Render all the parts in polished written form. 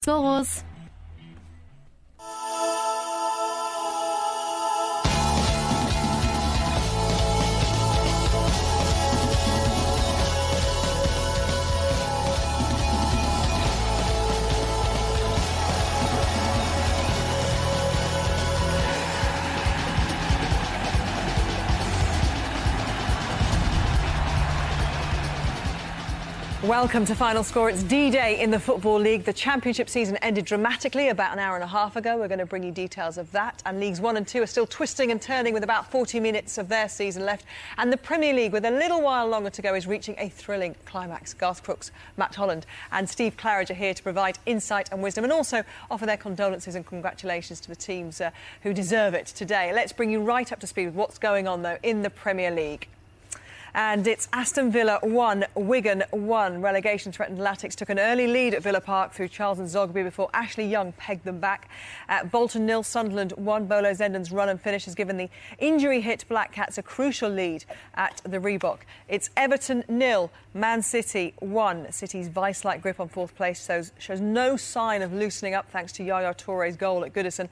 Scores. Welcome to Final Score. It's D-Day in the Football League. The Championship season ended dramatically about an hour and a half ago. We're going to bring you details of that. And Leagues 1 and 2 are still twisting and turning with about 40 minutes of their season left. And the Premier League, with a little while longer to go, is reaching a thrilling climax. Garth, Crooks, Matt Holland and Steve Claridge are here to provide insight and wisdom and also offer their condolences and congratulations to the teams who deserve it today. Let's bring you right up to speed with what's going on, though, in the Premier League. And it's Aston Villa 1, Wigan 1. Relegation threatened Latics took an early lead at Villa Park through Charles and Zogby before Ashley Young pegged them back. Bolton 0, Sunderland 1. Bolo Zenden's run and finish has given the injury-hit Black Cats a crucial lead at the Reebok. It's Everton 0, Man City 1. City's vice-like grip on fourth place shows no sign of loosening up thanks to Yaya Touré's goal at Gudgin.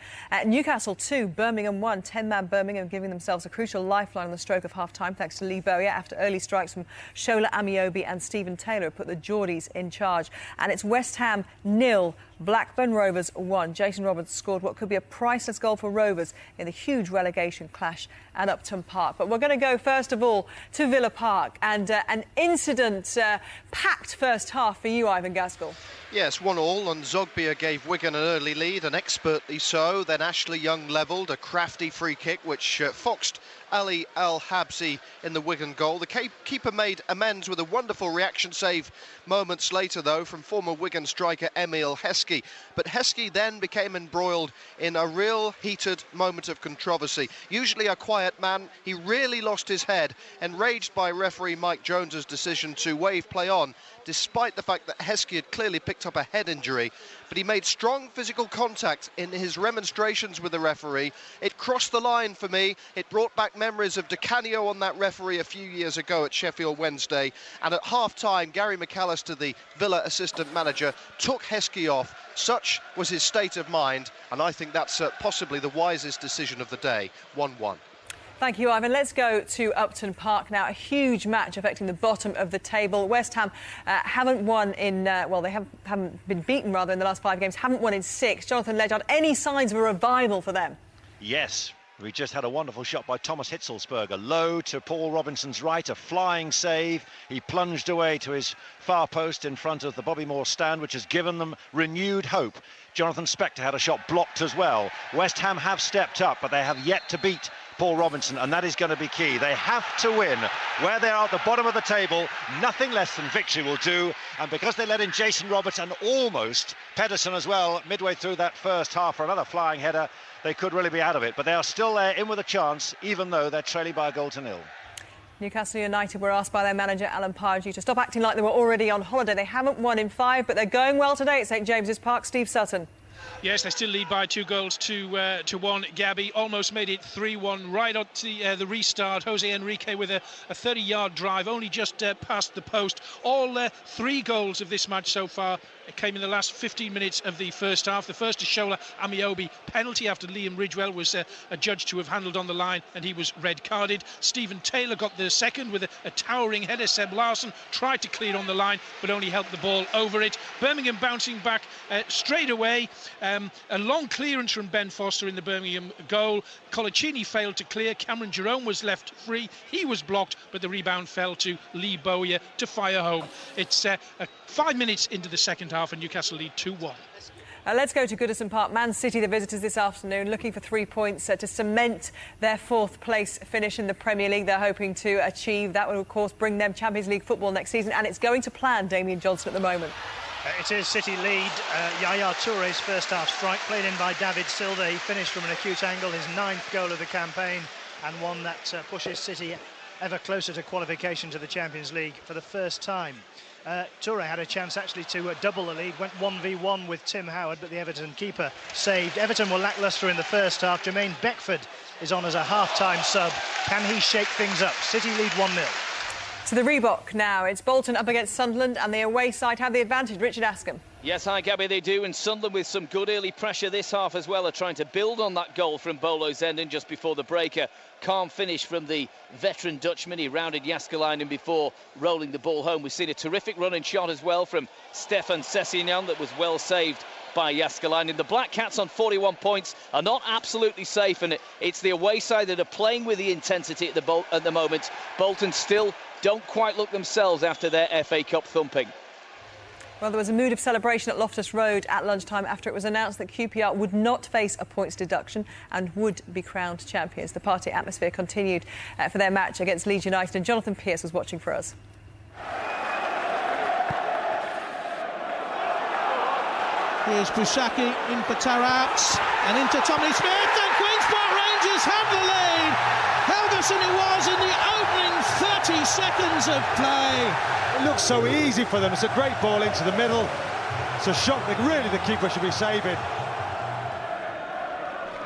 Newcastle 2, Birmingham 1. 10-man Birmingham giving themselves a crucial lifeline on the stroke of half-time thanks to Lee Bowyer after early strikes from Shola Amiobi and Stephen Taylor who put the Geordies in charge. And it's West Ham 0, Blackburn Rovers 1. Jason Roberts scored what could be a priceless goal for Rovers in the huge relegation clash at Upton Park. But we're going to go first of all to Villa Park and an incident-packed first half for you, Ivan Gaskell. Yes, 1-1, and Zogbia gave Wigan an early lead, and expertly so. Then Ashley Young levelled a crafty free kick which foxed Ali Al-Habsi in the Wigan goal. The keeper made amends with a wonderful reaction save moments later, though, from former Wigan striker Emil Heskey. But Heskey then became embroiled in a real heated moment of controversy. Usually a quiet man, he really lost his head, enraged by referee Mike Jones's decision to wave play on, despite the fact that Heskey had clearly picked up a head injury. But he made strong physical contact in his remonstrations with the referee. It crossed the line for me. It brought back memories of Di Canio on that referee a few years ago at Sheffield Wednesday. And at half-time, Gary McAllister, the Villa assistant manager, took Heskey off. Such was his state of mind, and I think that's possibly the wisest decision of the day. 1-1. Thank you, Ivan. Let's go to Upton Park now. A huge match affecting the bottom of the table. West Ham haven't won in, they haven't been beaten, rather, in the last 5 games. Haven't won in 6. Jonathan Ledyard, any signs of a revival for them? Yes. We just had a wonderful shot by Thomas Hitzelsberger. Low to Paul Robinson's right, a flying save. He plunged away to his far post in front of the Bobby Moore stand, which has given them renewed hope. Jonathan Spector had a shot blocked as well. West Ham have stepped up, but they have yet to beat Paul Robinson, and that is going to be key. They have to win. Where they are at the bottom of the table, nothing less than victory will do. And because they let in Jason Roberts and almost Pedersen as well midway through that first half for another flying header, they could really be out of it. But they are still there, in with a chance, even though they're trailing by a goal to nil. Newcastle United were asked by their manager, Alan Pardew, to stop acting like they were already on holiday. They haven't won in 5, but they're going well today at St James's Park. Steve Sutton. Yes, they still lead by 2 goals to 1. Gabby almost made it 3-1 right at the restart. Jose Enrique with a 30-yard drive, only just past the post. All 3 goals of this match so far came in the last 15 minutes of the first half. The first is Shola Amiobi, penalty after Liam Ridgewell was adjudged to have handled on the line, and he was red carded. Stephen Taylor got the second with a towering header. Seb Larson tried to clear on the line, but only helped the ball over it. Birmingham bouncing back straight away. A long clearance from Ben Foster in the Birmingham goal. Colaccini failed to clear. Cameron Jerome was left free. He was blocked, but the rebound fell to Lee Bowyer to fire home. It's 5 minutes into the second half, and Newcastle lead 2-1. Let's go to Goodison Park. Man City, the visitors this afternoon, looking for 3 points to cement their 4th place finish in the Premier League. They're hoping to achieve that will, of course, bring them Champions League football next season, and it's going to plan, Damien Johnson, at the moment. It is City lead. Yaya Touré's first half strike, played in by David Silva. He finished from an acute angle, his 9th goal of the campaign, and one that pushes City ever closer to qualification to the Champions League for the first time. Touré had a chance actually to double the lead, went 1v1 with Tim Howard, but the Everton keeper saved. Everton were lacklustre in the first half. Jermaine Beckford is on as a half-time sub. Can he shake things up? City lead 1-0. To the Reebok now. It's Bolton up against Sunderland, and the away side have the advantage. Richard Askham. Yes, hi Gabby, they do, and Sunderland with some good early pressure this half as well are trying to build on that goal from Bolo's ending just before the breaker. Calm finish from the veteran Dutchman. He rounded Jääskeläinen before rolling the ball home. We've seen a terrific running shot as well from Stefan Sessignon that was well saved by Jääskeläinen. The Black Cats on 41 points are not absolutely safe, and it's the away side that are playing with the intensity at the moment. Bolton still don't quite look themselves after their FA Cup thumping. Well, there was a mood of celebration at Loftus Road at lunchtime after it was announced that QPR would not face a points deduction and would be crowned champions. The party atmosphere continued for their match against Leeds United, and Jonathan Pearce was watching for us. Here's Busaki in for Tarapps and into Tommy Smith, and Queen's Park Rangers have the lead. Helgeson it was in the opening 30 seconds of play. It looks so easy for them. It's a great ball into the middle. It's a shot that really the keeper should be saving.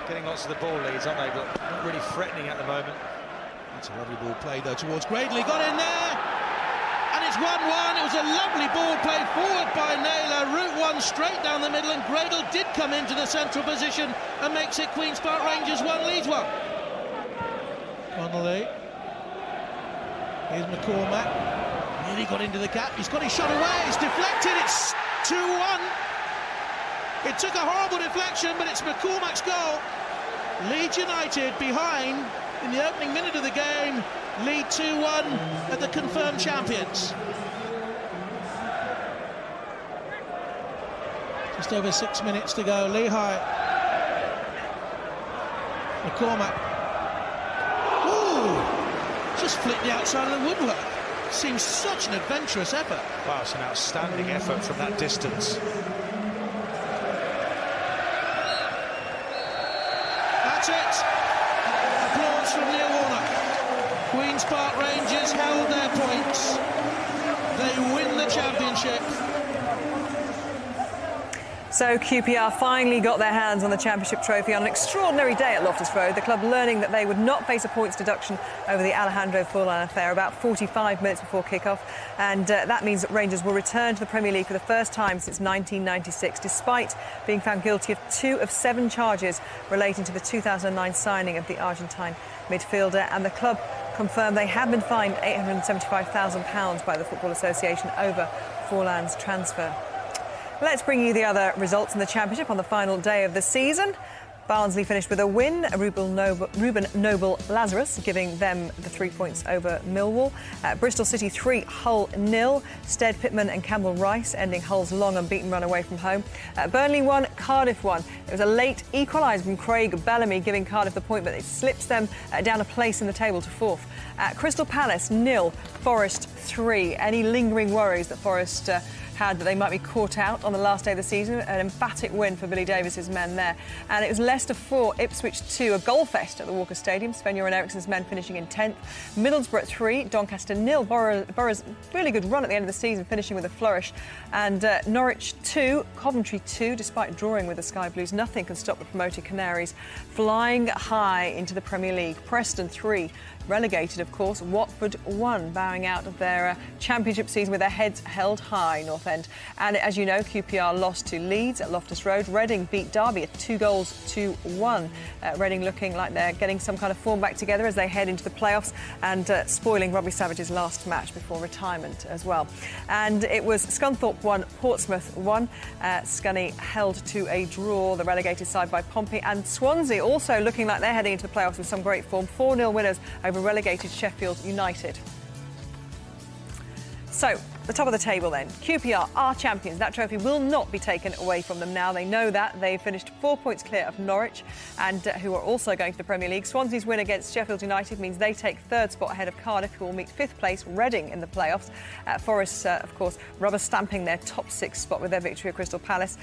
Getting lots of the ball leads, aren't they? But not really threatening at the moment. That's a lovely ball played though towards Gradley. Got in there. And it's 1-1. It was a lovely ball played forward by Naylor. Route one straight down the middle, and Gradle did come into the central position and makes it Queen's Park Rangers 1, Leeds 1. Connolly. Here's McCormack. Nearly got into the gap. He's got his shot away. It's deflected. It's 2-1. It took a horrible deflection, but it's McCormack's goal. Leeds United behind in the opening minute of the game. Lead 2-1 at the confirmed champions. Just over 6 minutes to go. Lehigh. McCormack. Ooh! Just flicked the outside of the woodwork. Seems such an adventurous effort. Wow, it's an outstanding effort from that distance. That's it. Applause from Neil Warnock. Queen's Park Rangers held their points. They win the championship. So QPR finally got their hands on the championship trophy on an extraordinary day at Loftus Road. The club learning that they would not face a points deduction over the Alejandro Forlan affair about 45 minutes before kick-off. And that means that Rangers will return to the Premier League for the first time since 1996, despite being found guilty of 2 of 7 charges relating to the 2009 signing of the Argentine midfielder. And the club confirmed they have been fined £875,000 by the Football Association over Forlan's transfer. Let's bring you the other results in the Championship on the final day of the season. Barnsley finished with a win. Ruben Noble Lazarus giving them the 3 points over Millwall. Bristol City 3, Hull 0. Stead, Pittman and Campbell Rice ending Hull's long unbeaten run away from home. Burnley 1, Cardiff 1. It was a late equaliser from Craig Bellamy giving Cardiff the point, but it slips them down a place in the table to 4th. Crystal Palace 0, Forest 3. Any lingering worries that Forest had that they might be caught out on the last day of the season? An emphatic win for Billy Davis's men there. And it was Leicester 4, Ipswich 2, a goal fest at the Walker Stadium. Sven-Göran Eriksson's men finishing in 10th. Middlesbrough 3, Doncaster 0. Borough's really good run at the end of the season, finishing with a flourish. And Norwich 2, Coventry 2, despite drawing with the Sky Blues. Nothing can stop the promoted Canaries flying high into the Premier League. Preston 3, relegated, of course. Watford 1, bowing out of their championship season with their heads held high, North End. And as you know, QPR lost to Leeds at Loftus Road. Reading beat Derby at 2-1. Reading looking like they're getting some kind of form back together as they head into the playoffs, and spoiling Robbie Savage's last match before retirement as well. And it was Scunthorpe 1, Portsmouth 1. Scunny held to a draw, the relegated side by Pompey. And Swansea also looking like they're heading into the playoffs with some great form. 4-0 winners over relegated Sheffield United. So, the top of the table then. QPR are champions. That trophy will not be taken away from them now. They know that. They finished 4 points clear of Norwich, and who are also going to the Premier League. Swansea's win against Sheffield United means they take 3rd spot ahead of Cardiff, who will meet 5th place Reading in the playoffs. Forest, of course, rubber stamping their top 6 spot with their victory at Crystal Palace,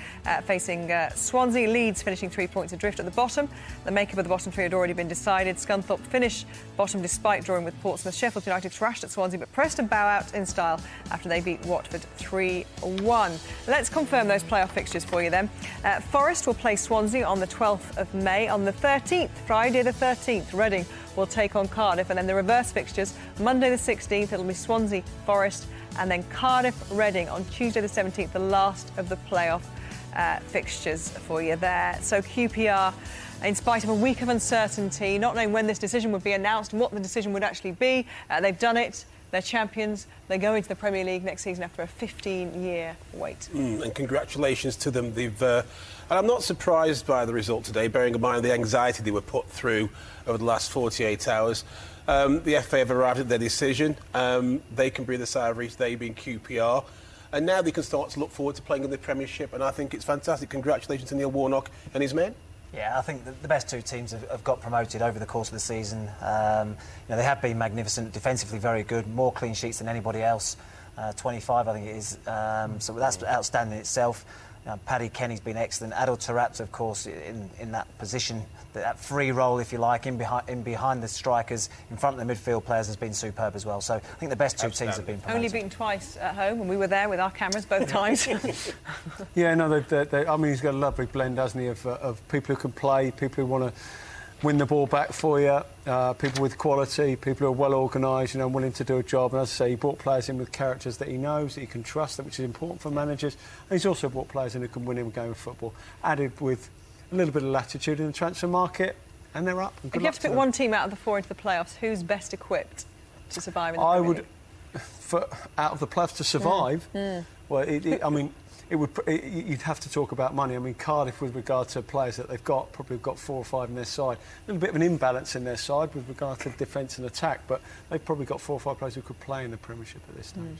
facing Swansea. Leeds finishing 3 points adrift at the bottom. The makeup of the bottom 3 had already been decided. Scunthorpe finish bottom despite drawing with Portsmouth. Sheffield United thrashed at Swansea, but Preston bow out in style after after they beat Watford 3-1. Let's confirm those playoff fixtures for you then. Forest will play Swansea on the 12th of May. On the 13th, Friday the 13th, Reading will take on Cardiff. And then the reverse fixtures, Monday the 16th, it'll be Swansea, Forest, and then Cardiff, Reading on Tuesday the 17th, the last of the playoff fixtures for you there. So QPR, in spite of a week of uncertainty, not knowing when this decision would be announced, what the decision would actually be, they've done it. They're champions. They go into the Premier League next season after a 15-year wait. And congratulations to them. And I'm not surprised by the result today, bearing in mind the anxiety they were put through over the last 48 hours. The FA have arrived at their decision. They can breathe a sigh of relief, they being QPR. And now they can start to look forward to playing in the Premiership, and I think it's fantastic. Congratulations to Neil Warnock and his men. Yeah, I think the best two teams have got promoted over the course of the season. They have been magnificent, defensively very good, more clean sheets than anybody else. 25, I think it is. So that's outstanding in itself. Paddy Kenny's been excellent. Adil Tarat's, of course, in that position, that free role, if you like, in behind the strikers, in front of the midfield players, has been superb as well. So I think the best two teams have been promoted. Only beaten twice at home, and we were there with our cameras both times. Yeah, no, I mean, he's got a lovely blend, hasn't he, of people who can play, people who want to win the ball back for you, people with quality, people who are well organised, willing to do a job. And as I say, he brought players in with characters that he knows, that he can trust, which is important for managers. And he's also brought players in who can win him a game of football, added with a little bit of latitude in the transfer market, and they're up. If you have to pick one team out of the four into the playoffs, who's best equipped to survive in the Premier League? Out of the playoffs to survive, well, I mean, you'd have to talk about money. I mean, Cardiff, with regard to players that they've got, probably got 4 or 5 in their side. A little bit of an imbalance in their side with regard to defence and attack, but they've probably got 4 or 5 players who could play in the Premiership at this stage.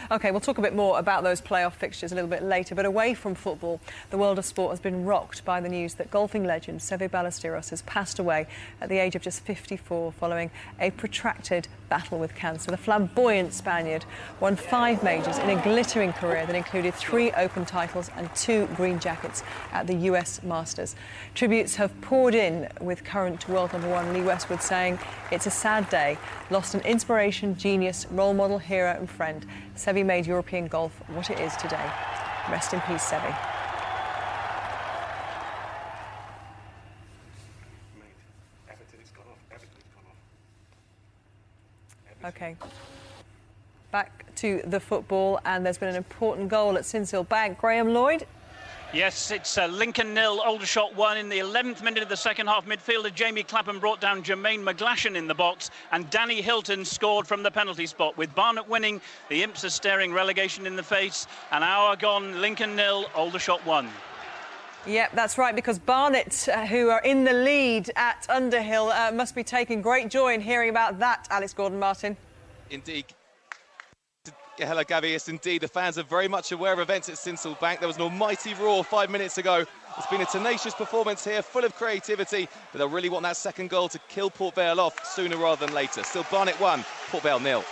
OK, we'll talk a bit more about those playoff fixtures a little bit later, but away from football, the world of sport has been rocked by the news that golfing legend Seve Ballesteros has passed away at the age of just 54 following a protracted battle with cancer. The flamboyant Spaniard won 5 majors in a glittering career that included 3 Open titles and 2 green jackets at the US Masters. Tributes have poured in, with current world number 1 Lee Westwood saying, "It's a sad day. Lost an inspiration, genius, role model, hero and friend. Seve made European golf what it is today. Rest in peace, Seve." OK. Back to the football, and there's been an important goal at Sincil Bank. Graham Lloyd. Yes, it's Lincoln 0, Aldershot 1 in the 11th minute of the second half. Midfielder Jamie Clapham brought down Jermaine McGlashan in the box, and Danny Hilton scored from the penalty spot. With Barnet winning, the Imps are staring relegation in the face. An hour gone, Lincoln 0, Aldershot 1. Yep, that's right, because Barnet, who are in the lead at Underhill, must be taking great joy in hearing about that, Alex Gordon-Martin. Indeed. Yeah, hello, Gabby. Yes, indeed. The fans are very much aware of events at Sincil Bank. There was an almighty roar 5 minutes ago. It's been a tenacious performance here, full of creativity, but they'll really want that second goal to kill Port Vale off sooner rather than later. Still Barnet 1, Port Vale 0.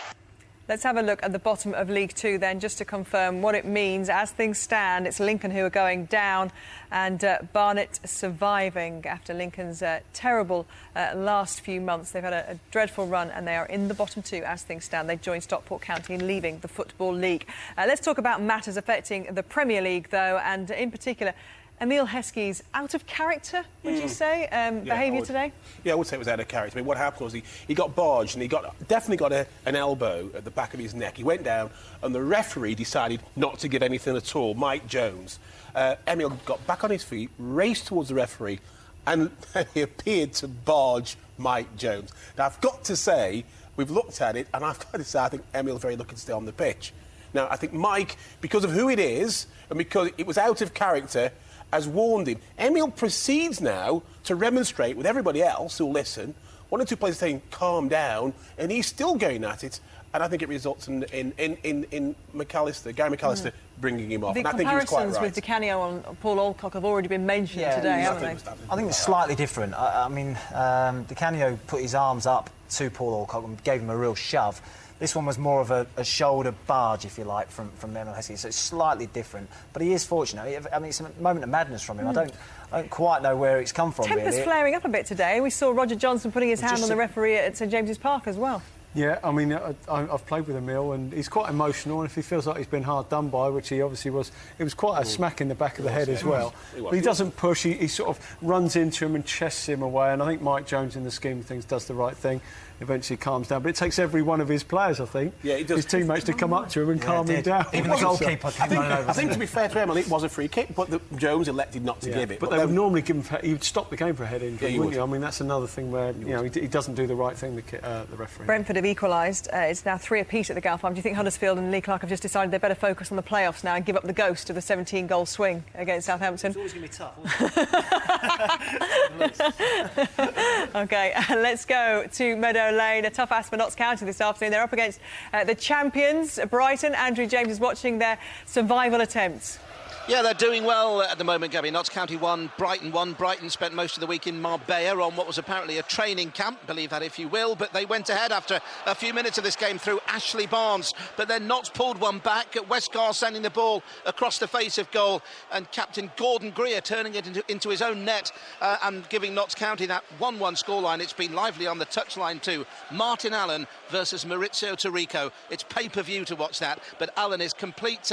Let's have a look at the bottom of League Two then, just to confirm what it means. As things stand, it's Lincoln who are going down and Barnet surviving after Lincoln's terrible last few months. They've had a dreadful run and they are in the bottom 2 as things stand. They've joined Stockport County in leaving the Football League. Let's talk about matters affecting the Premier League, though, and in particular, Emile Heskey's out of character, would you say, behaviour today? Yeah, I would say it was out of character. I mean, what happened was he got barged and he definitely got an elbow at the back of his neck. He went down and the referee decided not to give anything at all, Mike Jones. Emile got back on his feet, raced towards the referee, and he appeared to barge Mike Jones. Now, I've got to say, we've looked at it, and I've got to say, I think Emile's very lucky to stay on the pitch. Now, I think Mike, because of who it is, and because it was out of character, has warned him. Emile proceeds now to remonstrate with everybody else who'll listen. 1 or 2 players saying, calm down, and he's still going at it. And I think it results in McAllister, Gary McAllister, bringing him off. The and I think he was quite right. comparisons with Di Canio and Paul Alcock have already been mentioned today, haven't they? I think it's slightly different. I mean, Di Canio put his arms up to Paul Alcock and gave him a real shove. This one was more of a shoulder barge, if you like, from Emile Heskey, so it's slightly different. But he is fortunate. I mean, it's a moment of madness from him. I don't quite know where it's come from, Temper's really. flaring up a bit today. We saw Roger Johnson putting his hand on the referee at St James's Park as well. Yeah, I mean, I've played with Emil, and he's quite emotional, and if he feels like he's been hard done by, which he obviously was, it was quite a smack in the back of the head as well. But he doesn't push, he sort of runs into him and chests him away, and I think Mike Jones, in the scheme of things, does the right thing. Eventually calms down, but it takes every one of his players, I think, his teamates, to come up to him and calm him down. Even the goalkeeper came running over. I think, to be fair to Emil, it was a free kick, but Jones elected not to give it. But they would normally give him, he would stop the game for a head injury, wouldn't you? I mean, that's another thing where, he doesn't do the right thing, the referee. Brentford have equalised. It's now 3 apiece at the Gulf Farm. Do you think Huddersfield and Lee Clark have just decided they better focus on the playoffs now and give up the ghost of the 17-goal swing against Southampton? It's always going to be tough. OK, let's go to Meadow Lane. A tough ask for Notts County this afternoon. They're up against the champions, Brighton. Andrew James is watching their survival attempts. Yeah, they're doing well at the moment, Gabby. Notts County 1, Brighton 1. Brighton spent most of the week in Marbella on what was apparently a training camp, believe that if you will, but they went ahead after a few minutes of this game through Ashley Barnes, but then Notts pulled one back. Westgar sending the ball across the face of goal, and captain Gordon Greer turning it into his own net and giving Notts County that 1-1 scoreline. It's been lively on the touchline too. Martin Allen versus Maurizio Tarico. It's pay-per-view to watch that, but Allen is complete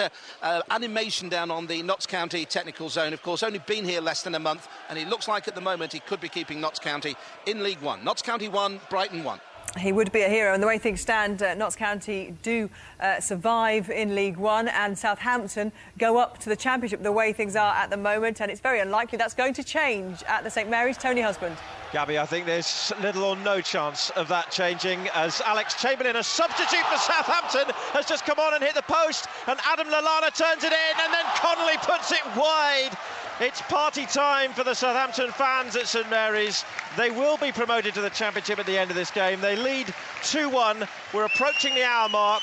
animation down on the Notts County technical zone. Of course, only been here less than a month, and he looks like at the moment he could be keeping Notts County in League One. Notts County 1, Brighton 1. He would be a hero, and the way things stand, Notts County do survive in League One, and Southampton go up to the Championship the way things are at the moment, and it's very unlikely that's going to change at the St Mary's. Tony Husband. Gabby, I think there's little or no chance of that changing, as Alex Chamberlain, a substitute for Southampton, has just come on and hit the post, and Adam Lallana turns it in, and then Connolly puts it wide. It's party time for the Southampton fans at St Mary's. They will be promoted to the Championship at the end of this game. They lead 2-1. We're approaching the hour mark.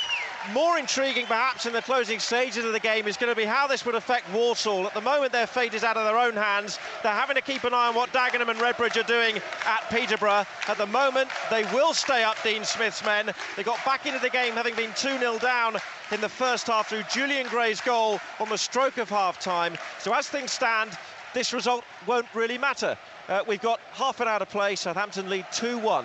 More intriguing, perhaps, in the closing stages of the game is going to be how this would affect Walsall. At the moment, their fate is out of their own hands. They're having to keep an eye on what Dagenham and Redbridge are doing at Peterborough. At the moment, they will stay up, Dean Smith's men. They got back into the game, having been 2-0 down in the first half through Julian Gray's goal on the stroke of half-time. So as things stand, this result won't really matter. We've got half an hour to play. Southampton lead 2-1.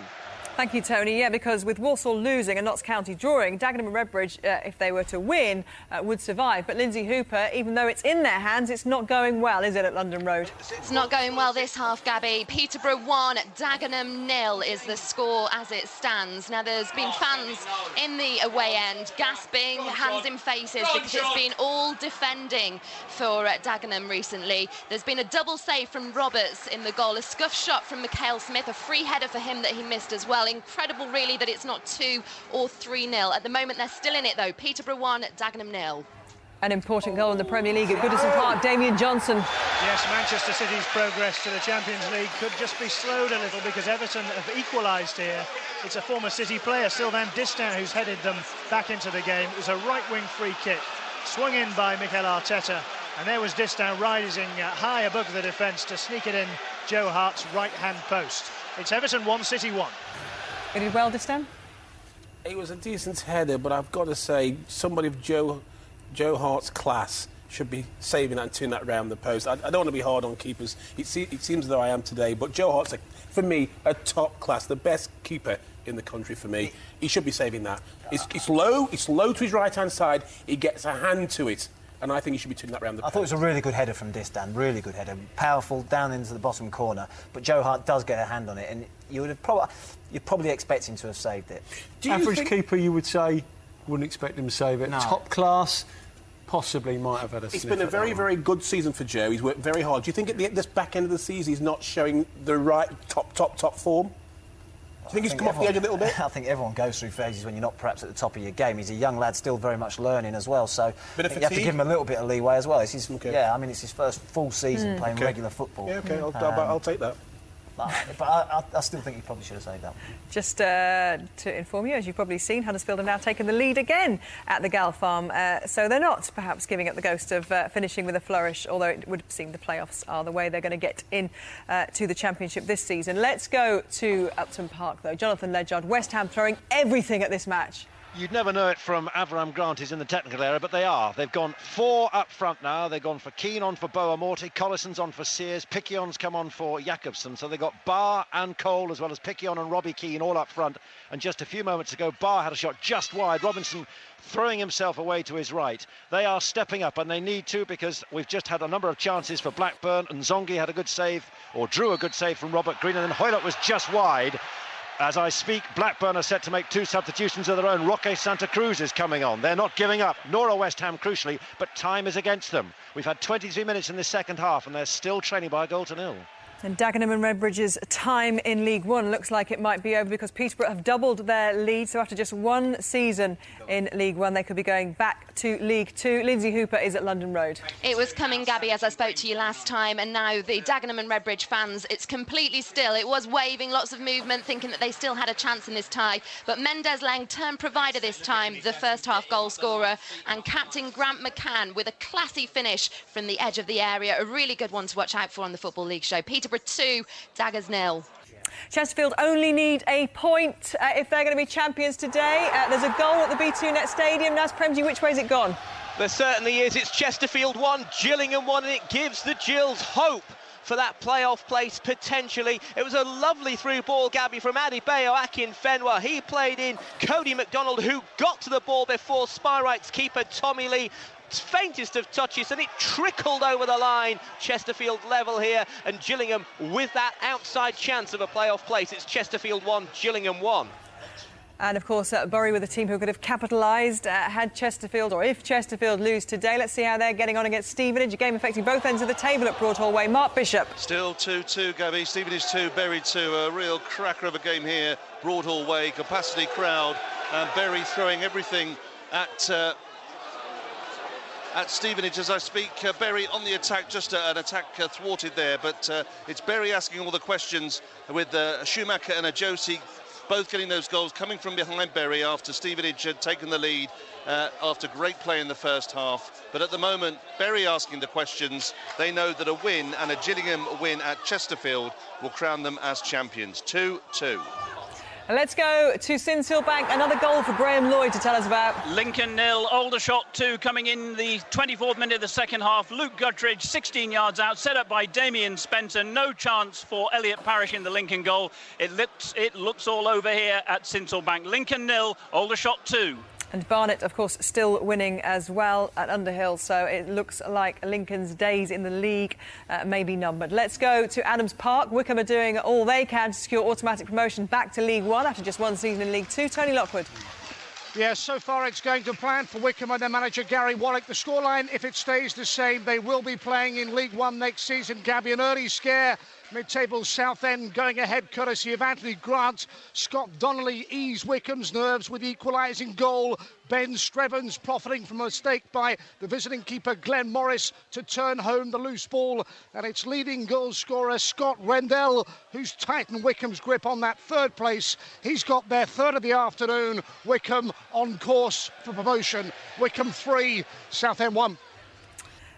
Thank you, Tony. Yeah, because with Walsall losing and Notts County drawing, Dagenham and Redbridge, if they were to win, would survive. But Lindsay Hooper, even though it's in their hands, it's not going well, is it, at London Road? It's not going well this half, Gabby. Peterborough 1, Dagenham 0 is the score as it stands. Now, there's been fans in the away end gasping, hands in faces, because it's been all defending for Dagenham recently. There's been a double save from Roberts in the goal, a scuff shot from Mikhail Smith, a free header for him that he missed as well. Incredible, really, that it's not 2 or 3-0. At the moment, they're still in it, though. Peterborough 1, Dagenham 0. An important goal in the Premier League at Goodison Park. Damien Johnson. Yes, Manchester City's progress to the Champions League could just be slowed a little because Everton have equalised here. It's a former City player, Sylvain Distin, who's headed them back into the game. It was a right-wing free kick, swung in by Mikel Arteta. And there was Distin rising high above the defence to sneak it in Joe Hart's right-hand post. It's Everton 1, City 1. He did well, Distin? It was a decent header, but I've got to say, somebody of Joe Hart's class should be saving that and turning that round the post. I don't want to be hard on keepers. It seems as though I am today, but Joe Hart's, for me, a top class, the best keeper in the country for me. He should be saving that. It's low to his right-hand side. He gets a hand to it. And I think he should be turning that round the post. I thought it was a really good header from Distin, really good header. Powerful, down into the bottom corner. But Joe Hart does get a hand on it, and you'd probably expect him to have saved it. Average keeper, you would say, wouldn't expect him to save it. No. Top class, possibly might have had a It's been a very, very good season for Joe. He's worked very hard. Do you think at this back end of the season he's not showing the right top form? Do you think he's come off the edge a little bit? I think everyone goes through phases when you're not perhaps at the top of your game. He's a young lad, still very much learning as well, so you have to give him a little bit of leeway as well. It's his, yeah, I mean, it's his first full season playing regular football. Yeah, OK, I'll take that. But I still think he probably should have saved that. Just to inform you, as you've probably seen, Huddersfield have now taken the lead again at the Gal Farm. So they're not perhaps giving up the ghost of finishing with a flourish, although it would seem the playoffs are the way they're going to get in to the Championship this season. Let's go to Upton Park, though. Jonathan Ledgard, West Ham throwing everything at this match. You'd never know it from Avram Grant, who's in the technical area, but they are. They've gone 4 up front now. They've gone for Keane on for Boa Morty, Collison's on for Sears, Piquion's come on for Jakobsen. So they've got Barr and Cole, as well as Piquion and Robbie Keane all up front. And just a few moments ago, Barr had a shot just wide. Robinson throwing himself away to his right. They are stepping up, and they need to, because we've just had a number of chances for Blackburn, and Zongi had a good save, or drew a good save from Robert Green, and then Hoylett was just wide. As I speak, Blackburn are set to make 2 substitutions of their own. Roque Santa Cruz is coming on. They're not giving up, nor are West Ham, crucially, but time is against them. We've had 23 minutes in the second half, and they're still trailing by a 1-0. And Dagenham and Redbridge's time in League One looks like it might be over, because Peterborough have doubled their lead. So after just 1 season in League One, they could be going back to League Two. Lindsay Hooper is at London Road. It was coming, Gabby, as I spoke to you last time, and now the Dagenham and Redbridge fans, it's completely still. It was waving, lots of movement, thinking that they still had a chance in this tie. But Mendes Lang, turn provider this time, the first half goal scorer, and captain Grant McCann with a classy finish from the edge of the area. A really good one to watch out for on the Football League show. Peterborough 2, Daggers 0. Chesterfield only need a point if they're going to be champions today. There's a goal at the B2 Net Stadium. Naz Premji, which way has it gone? There certainly is. It's Chesterfield 1, Gillingham 1, and it gives the Gills hope for that playoff place potentially. It was a lovely through ball, Gabby, from Adebayo Akinfenwa. He played in Cody McDonald, who got to the ball before Spyright's keeper Tommy Lee. Faintest of touches, and it trickled over the line. Chesterfield level here, and Gillingham with that outside chance of a playoff place. It's Chesterfield 1, Gillingham 1. And of course, Bury with a team who could have capitalised had Chesterfield, or if Chesterfield lose today. Let's see how they're getting on against Stevenage, a game affecting both ends of the table at Broadhall Way. Mark Bishop. Still 2-2, Gabby. Stevenage 2, Bury 2. A real cracker of a game here. Broadhall Way, capacity crowd, and Bury throwing everything at Stevenage as I speak. Bury on the attack, just an attack thwarted there, but it's Bury asking all the questions with Schumacher and Ajosi both getting those goals coming from behind Bury after Stevenage had taken the lead after great play in the first half. But at the moment, Bury asking the questions. They know that a win, and a Gillingham win at Chesterfield, will crown them as champions. 2-2. Let's go to Sinsillbank. Another goal for Graham Lloyd to tell us about. Lincoln 0, Aldershot 2, coming in the 24th minute of the second half. Luke Guttridge 16 yards out, set up by Damien Spencer. No chance for Elliot Parish in the Lincoln goal. It looks all over here at Sinsillbank. Lincoln 0, Aldershot 2. And Barnet, of course, still winning as well at Underhill. So it looks like Lincoln's days in the league may be numbered. Let's go to Adams Park. Wycombe are doing all they can to secure automatic promotion back to League One after just 1 season in League Two. Tony Lockwood. Yes, so far it's going to plan for Wycombe and their manager Gary Wallach. The scoreline, if it stays the same, they will be playing in League One next season. Gabby, an early scare. Mid-table Southend going ahead courtesy of Anthony Grant. Scott Donnelly eased Wycombe's nerves with the equalising goal. Ben Strevens profiting from a mistake by the visiting keeper Glenn Morris to turn home the loose ball. And its leading goal scorer Scott Rendell, who's tightened Wycombe's grip on that third place. He's got their third of the afternoon. Wycombe on course for promotion. Wycombe 3, Southend 1.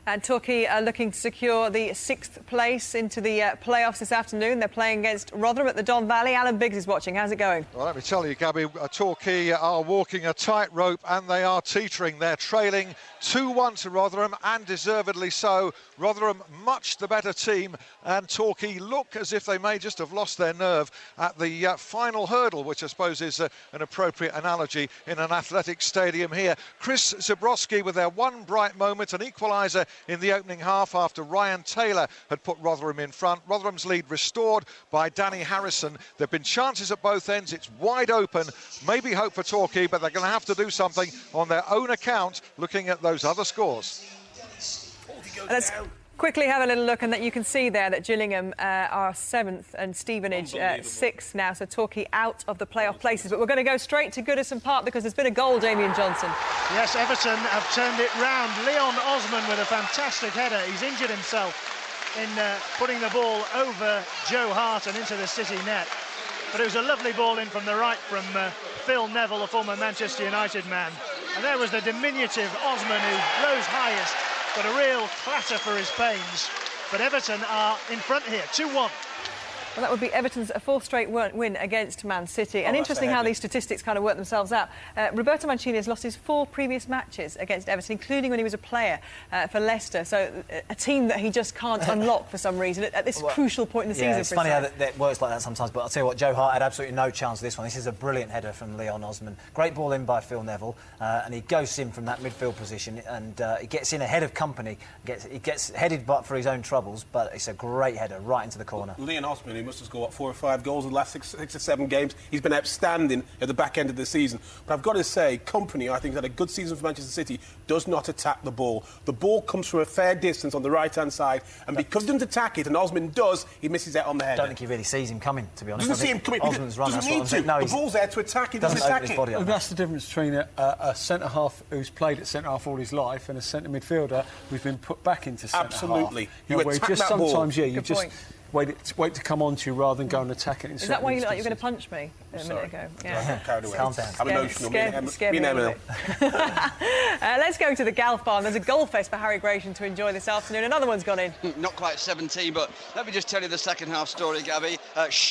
And Torquay are looking to secure the 6th place into the playoffs this afternoon. They're playing against Rotherham at the Don Valley. Alan Biggs is watching. How's it going? Well, let me tell you, Gabby, Torquay are walking a tightrope and they are teetering. They're trailing 2-1 to Rotherham, and deservedly so. Rotherham much the better team, and Torquay look as if they may just have lost their nerve at the final hurdle, which I suppose is an appropriate analogy in an athletic stadium here. Chris Zabrowski with their one bright moment, an equaliser in the opening half after Ryan Taylor had put Rotherham in front. Rotherham's lead restored by Danny Harrison. There have been chances at both ends. It's wide open. Maybe hope for Torquay, but they're going to have to do something on their own account, looking at those other scores. Let's quickly have a little look, and that you can see there that Gillingham are 7th and Stevenage 6th now, so Torquay out of the playoff places. But we're going to go straight to Goodison Park because there's been a goal, Damien Johnson. Yes, Everton have turned it round. Leon Osman with a fantastic header. He's injured himself in putting the ball over Joe Hart and into the City net. But it was a lovely ball in from the right from Phil Neville, a former Manchester United man. And there was the diminutive Osman who rose highest. Got a real clatter for his pains, but Everton are in front here, 2-1. Well, that would be Everton's fourth straight win against Man City. And interesting how these statistics kind of work themselves out. Roberto Mancini has lost his 4 previous matches against Everton, including when he was a player for Leicester. So a team that he just can't unlock for some reason at this crucial point in the season. It's funny how that works like that sometimes. But I'll tell you what, Joe Hart had absolutely no chance of this one. This is a brilliant header from Leon Osman. Great ball in by Phil Neville, and he goes in from that midfield position, and he gets in ahead of company. He gets headed but for his own troubles, but it's a great header right into the corner. Leon Osman, he must have scored 4 or 5 goals in the last 6 or 7 games. He's been outstanding at the back end of the season. But I've got to say, Company, I think, had a good season for Manchester City, does not attack the ball. The ball comes from a fair distance on the right-hand side, and because he doesn't attack it, and Osman does, he misses out on the header. I don't think he really sees him coming, to be honest. Doesn't see him coming. Osman's run, doesn't need to. No, the ball's there to attack. He doesn't attack it. Well, that's the difference between a centre-half who's played at centre-half all his life and a centre midfielder who's been put back into centre-half. Absolutely. You attack just that ball. Sometimes, you just wait to come on to you rather than go and attack it. Is that why you look like you're going to punch me a minute ago? Yeah. Calm down. I'm emotional. Let's go to the Garth Farm. There's a goal fest for Harry Gratian to enjoy this afternoon. Another one's gone in. Not quite 17, but let me just tell you the second half story, Gabby.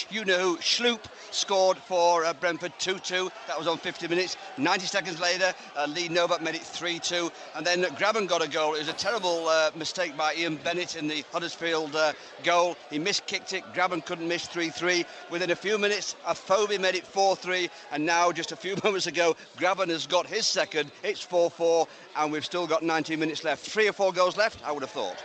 You know who? Schloop scored for Brentford 2-2. That was on 50 minutes. 90 seconds later, Lee Novak made it 3-2. And then Grabban got a goal. It was a terrible mistake by Ian Bennett in the Huddersfield goal. He miskicked it. Grabban couldn't miss 3-3. Within a few minutes, Afobe made it 4-3. And now, just a few moments ago, Grabban has got his second. It's 4-4. And we've still got 19 minutes left. 3 or 4 goals left, I would have thought.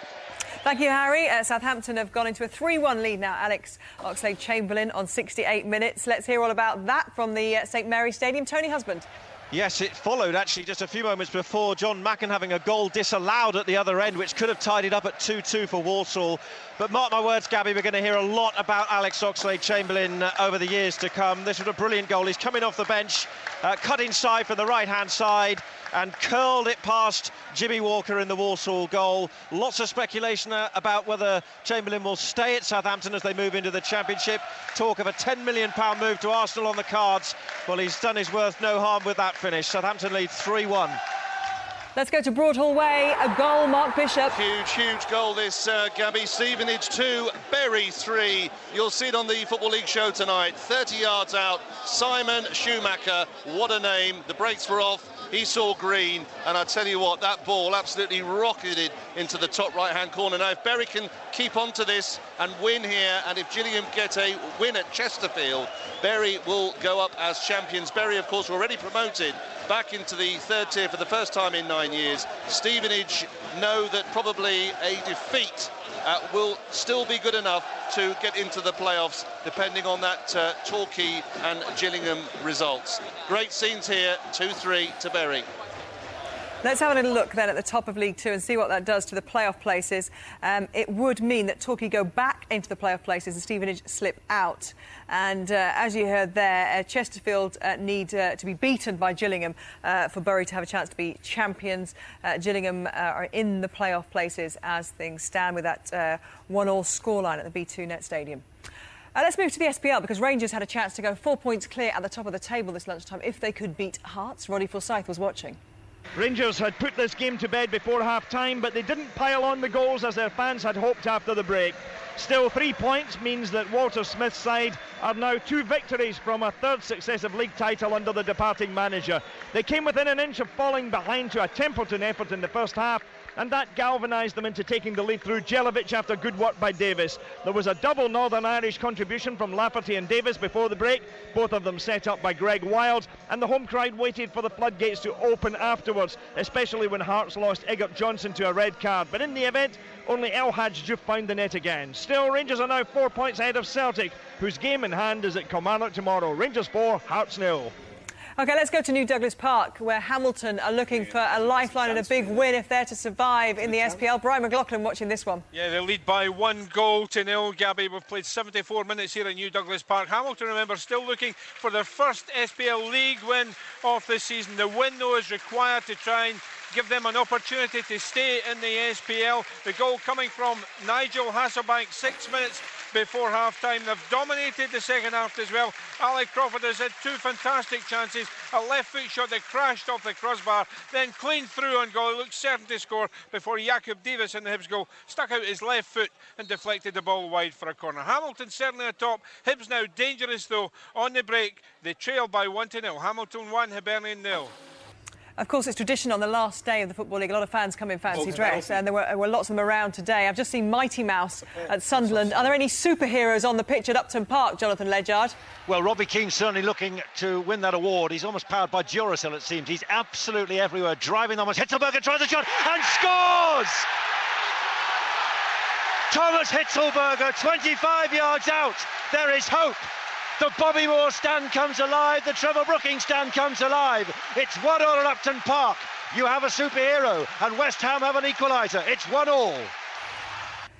Thank you, Harry. Southampton have gone into a 3-1 lead now. Alex Oxlade-Chamberlain on 68 minutes. Let's hear all about that from the St Mary's Stadium. Tony Husband. Yes, it followed actually just a few moments before John Macken having a goal disallowed at the other end, which could have tied it up at 2-2 for Walsall. But mark my words, Gabby, we're going to hear a lot about Alex Oxlade-Chamberlain over the years to come. This was a brilliant goal. He's coming off the bench, cut inside from the right-hand side and curled it past Jimmy Walker in the Walsall goal. Lots of speculation about whether Chamberlain will stay at Southampton as they move into the Championship. Talk of a £10 million move to Arsenal on the cards. Well, he's done his worth, no harm with that finish. Southampton lead 3-1. Let's go to Broadhall Way. A goal, Mark Bishop. Huge goal this, Gabby. Stevenage 2, Bury 3. You'll see it on the Football League show tonight. 30 yards out, Simon Schumacher. What a name. The brakes were off. He saw green, and I tell you what, that ball absolutely rocketed into the top right-hand corner. Now, if Bury can keep on to this and win here, and if Gillingham get a win at Chesterfield, Bury will go up as champions. Bury, of course, were already promoted back into the third tier for the first time in 9 years. Stevenage know that probably a defeat will still be good enough to get into the playoffs, depending on that Torquay and Gillingham results. Great scenes here, 2-3 to Bury. Let's have a little look then at the top of League Two and see what that does to the playoff places. It would mean that Torquay go back into the playoff places and Stevenage slip out. And as you heard there, Chesterfield need to be beaten by Gillingham for Bury to have a chance to be champions. Gillingham are in the playoff places as things stand with that 1-1 scoreline at the B2 Net Stadium. Let's move to the SPL because Rangers had a chance to go 4 points clear at the top of the table this lunchtime if they could beat Hearts. Roddy Forsyth was watching. Rangers had put this game to bed before half-time, but they didn't pile on the goals as their fans had hoped after the break. Still, 3 points means that Walter Smith's side are now 2 victories from a third successive league title under the departing manager. They came within an inch of falling behind to a Templeton effort in the first half, and that galvanised them into taking the lead through Jelavic after good work by Davis. There was a double Northern Irish contribution from Lafferty and Davis before the break, both of them set up by Greg Wild, and the home crowd waited for the floodgates to open afterwards, especially when Hearts lost Eggert Johnson to a red card. But in the event, only El Hadj Diouf found the net again. Still, Rangers are now 4 points ahead of Celtic, whose game in hand is at Kilmarnock tomorrow. Rangers 4, Hearts 0. OK, let's go to New Douglas Park, where Hamilton are looking for a lifeline and a big win if they're to survive in the SPL. Brian McLaughlin watching this one. Yeah, they lead by 1-0. Gabby. We've played 74 minutes here at New Douglas Park. Hamilton, remember, still looking for their first SPL League win of the season. The win, though, is required to try and give them an opportunity to stay in the SPL. The goal coming from Nigel Hasselbank 6 minutes before half-time. They've dominated the second half as well. Ali Crawford has had 2 fantastic chances. A left foot shot that crashed off the crossbar, then clean through on goal. He looked certain to score before Jakub Davis in the Hibs goal stuck out his left foot and deflected the ball wide for a corner. Hamilton certainly atop. Hibs now dangerous though on the break. They trail by 1-0. Hamilton 1, Hibernian 0. Of course, it's tradition on the last day of the Football League. A lot of fans come in fancy dress, and there were lots of them around today. I've just seen Mighty Mouse at Sunderland. Are there any superheroes on the pitch at Upton Park, Jonathan Ledyard? Well, Robbie Keane's certainly looking to win that award. He's almost powered by Duracell, it seems. He's absolutely everywhere, driving almost. Hitzelberger tries a shot and scores! Thomas Hitzelberger, 25 yards out. There is hope. The Bobby Moore stand comes alive, the Trevor Brookings stand comes alive. It's 1-1 at Upton Park. You have a superhero, and West Ham have an equaliser. It's 1-1.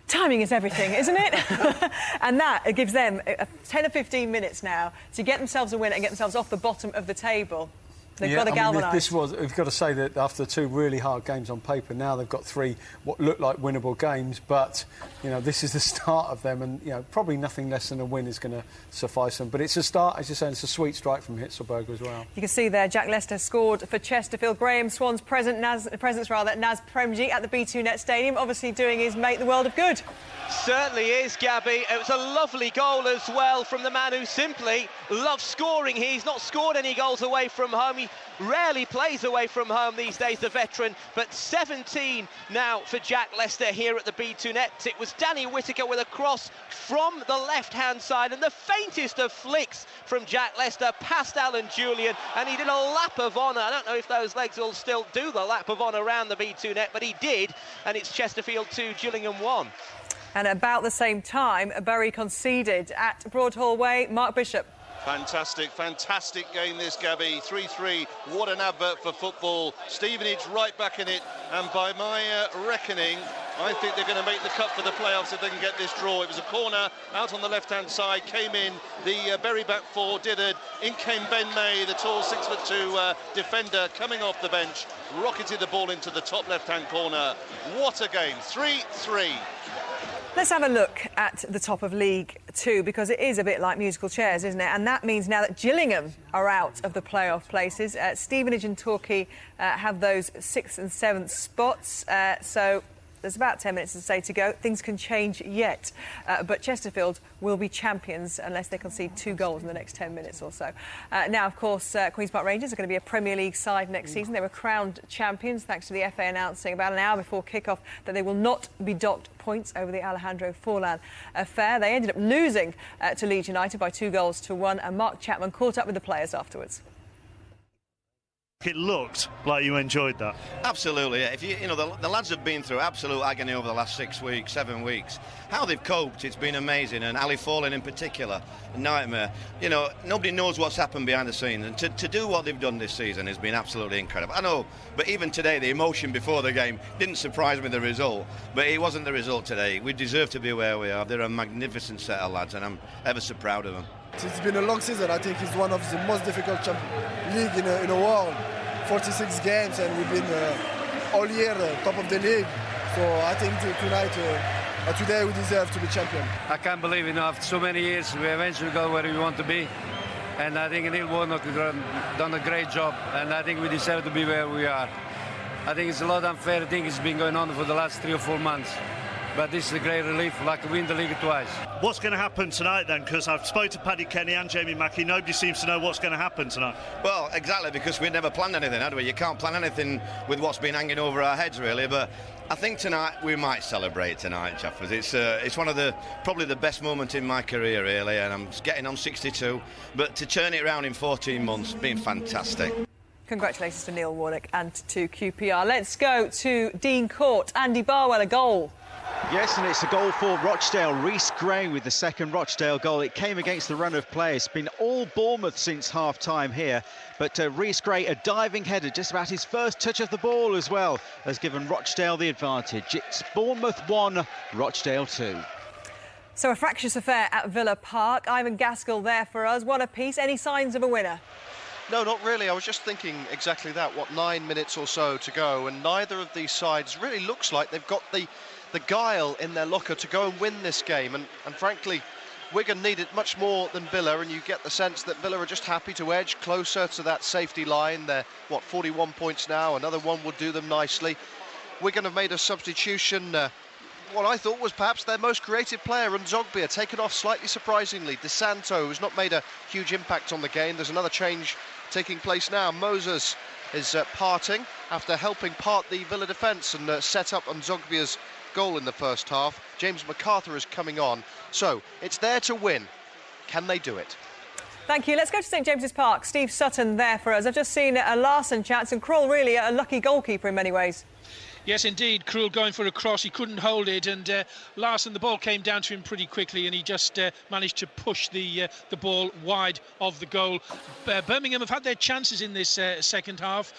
Timing is everything, isn't it? And that gives them 10 or 15 minutes now to get themselves a win and get themselves off the bottom of the table. They've got to galvanise. We've got to say that after 2 really hard games on paper, now they've got 3 what look like winnable games, but this is the start of them, and probably nothing less than a win is going to suffice them. But it's a start, as you're saying, it's a sweet strike from Hitzelberger as well. You can see there Jack Lester scored for Chesterfield. Graham Swan's presence Naz Premji at the B2Net Stadium, obviously doing his mate the world of good. Certainly is, Gabby. It was a lovely goal as well from the man who simply loves scoring. He's not scored any goals away from home. He rarely plays away from home these days, the veteran, but 17 now for Jack Lester here at the B2Net. It was Danny Whittaker with a cross from the left-hand side, and the faintest of flicks from Jack Lester past Alan Julian, and he did a lap of honour. I don't know if those legs will still do the lap of honour around the B2Net, but he did, and it's Chesterfield 2, Gillingham 1. And about the same time, Bury conceded at Broadhall Way. Mark Bishop. Fantastic game this, Gabby. 3-3, what an advert for football. Stevenage right back in it, and by my reckoning, I think they're going to make the cut for the playoffs if they can get this draw. It was a corner out on the left-hand side, came in, the Bury back 4 did it. In came Ben May, the tall 6'2" defender coming off the bench, rocketed the ball into the top left-hand corner. What a game, 3-3. Let's have a look at the top of League Two, because it is a bit like musical chairs, isn't it? And that means now that Gillingham are out of the playoff places. Stevenage and Torquay have those 6th and 7th spots. So there's about 10 minutes to go. Things can change yet. But Chesterfield will be champions unless they concede 2 goals in the next 10 minutes or so. Now, of course, Queen's Park Rangers are going to be a Premier League side next season. They were crowned champions thanks to the FA announcing about an hour before kick-off that they will not be docked points over the Alejandro Forlan affair. They ended up losing to Leeds United by 2-1, and Mark Chapman caught up with the players afterwards. It looked like you enjoyed that. Absolutely. If the lads have been through absolute agony over the last 6 weeks, 7 weeks. How they've coped, it's been amazing. And Ali Forlan in particular, a nightmare. Nobody knows what's happened behind the scenes, and to do what they've done this season has been absolutely incredible. I know, but even today, the emotion before the game didn't surprise me, the result. But it wasn't the result today. We deserve to be where we are. They're a magnificent set of lads, and I'm ever so proud of them. It's been a long season. I think it's one of the most difficult league in the world. 46 games, and we've been all year top of the league. So I think today we deserve to be champion. I can't believe after so many years we eventually got where we want to be. And I think Neil Warnock has done a great job, and I think we deserve to be where we are. I think it's a lot unfair thing that's been going on for the last 3 or 4 months. But this is a great relief, like to win the league twice. What's going to happen tonight then? Because I've spoken to Paddy Kenny and Jamie Mackey. Nobody seems to know what's going to happen tonight. Well, exactly, because we never planned anything, had we? You can't plan anything with what's been hanging over our heads, really. But I think tonight we might celebrate tonight, Chaffers. It's one of probably the best moments in my career, really, and I'm getting on 62. But to turn it around in 14 months has been fantastic. Congratulations to Neil Warnock and to QPR. Let's go to Dean Court. Andy Barwell, a goal. Yes, and it's a goal for Rochdale. Rhys Gray with the second Rochdale goal. It came against the run of play. It's been all Bournemouth since half-time here. But Rhys Gray, a diving header, just about his first touch of the ball as well, has given Rochdale the advantage. It's Bournemouth 1, Rochdale 2. So a fractious affair at Villa Park. Ivan Gaskell there for us. 1 apiece. Any signs of a winner? No, not really. I was just thinking exactly that. 9 minutes or so to go, and neither of these sides really looks like they've got the guile in their locker to go and win this game. And frankly, Wigan need it much more than Villa, and you get the sense that Villa are just happy to edge closer to that safety line. They're, 41 points now. Another one would do them nicely. Wigan have made a substitution. What I thought was perhaps their most creative player, and Zogbia, taken off slightly surprisingly. De Santo has not made a huge impact on the game. There's another change taking place now. Moses is parting after helping part the Villa defence and set up on Zogbia's goal in the first half. James MacArthur is coming on. So it's there to win. Can they do it? Thank you. Let's go to St James's Park. Steve Sutton there for us. I've just seen a Larson chance, and Kroll really a lucky goalkeeper in many ways. Yes, indeed. Krul going for a cross. He couldn't hold it, and Larson, the ball came down to him pretty quickly, and he just managed to push the ball wide of the goal. Birmingham have had their chances in this second half.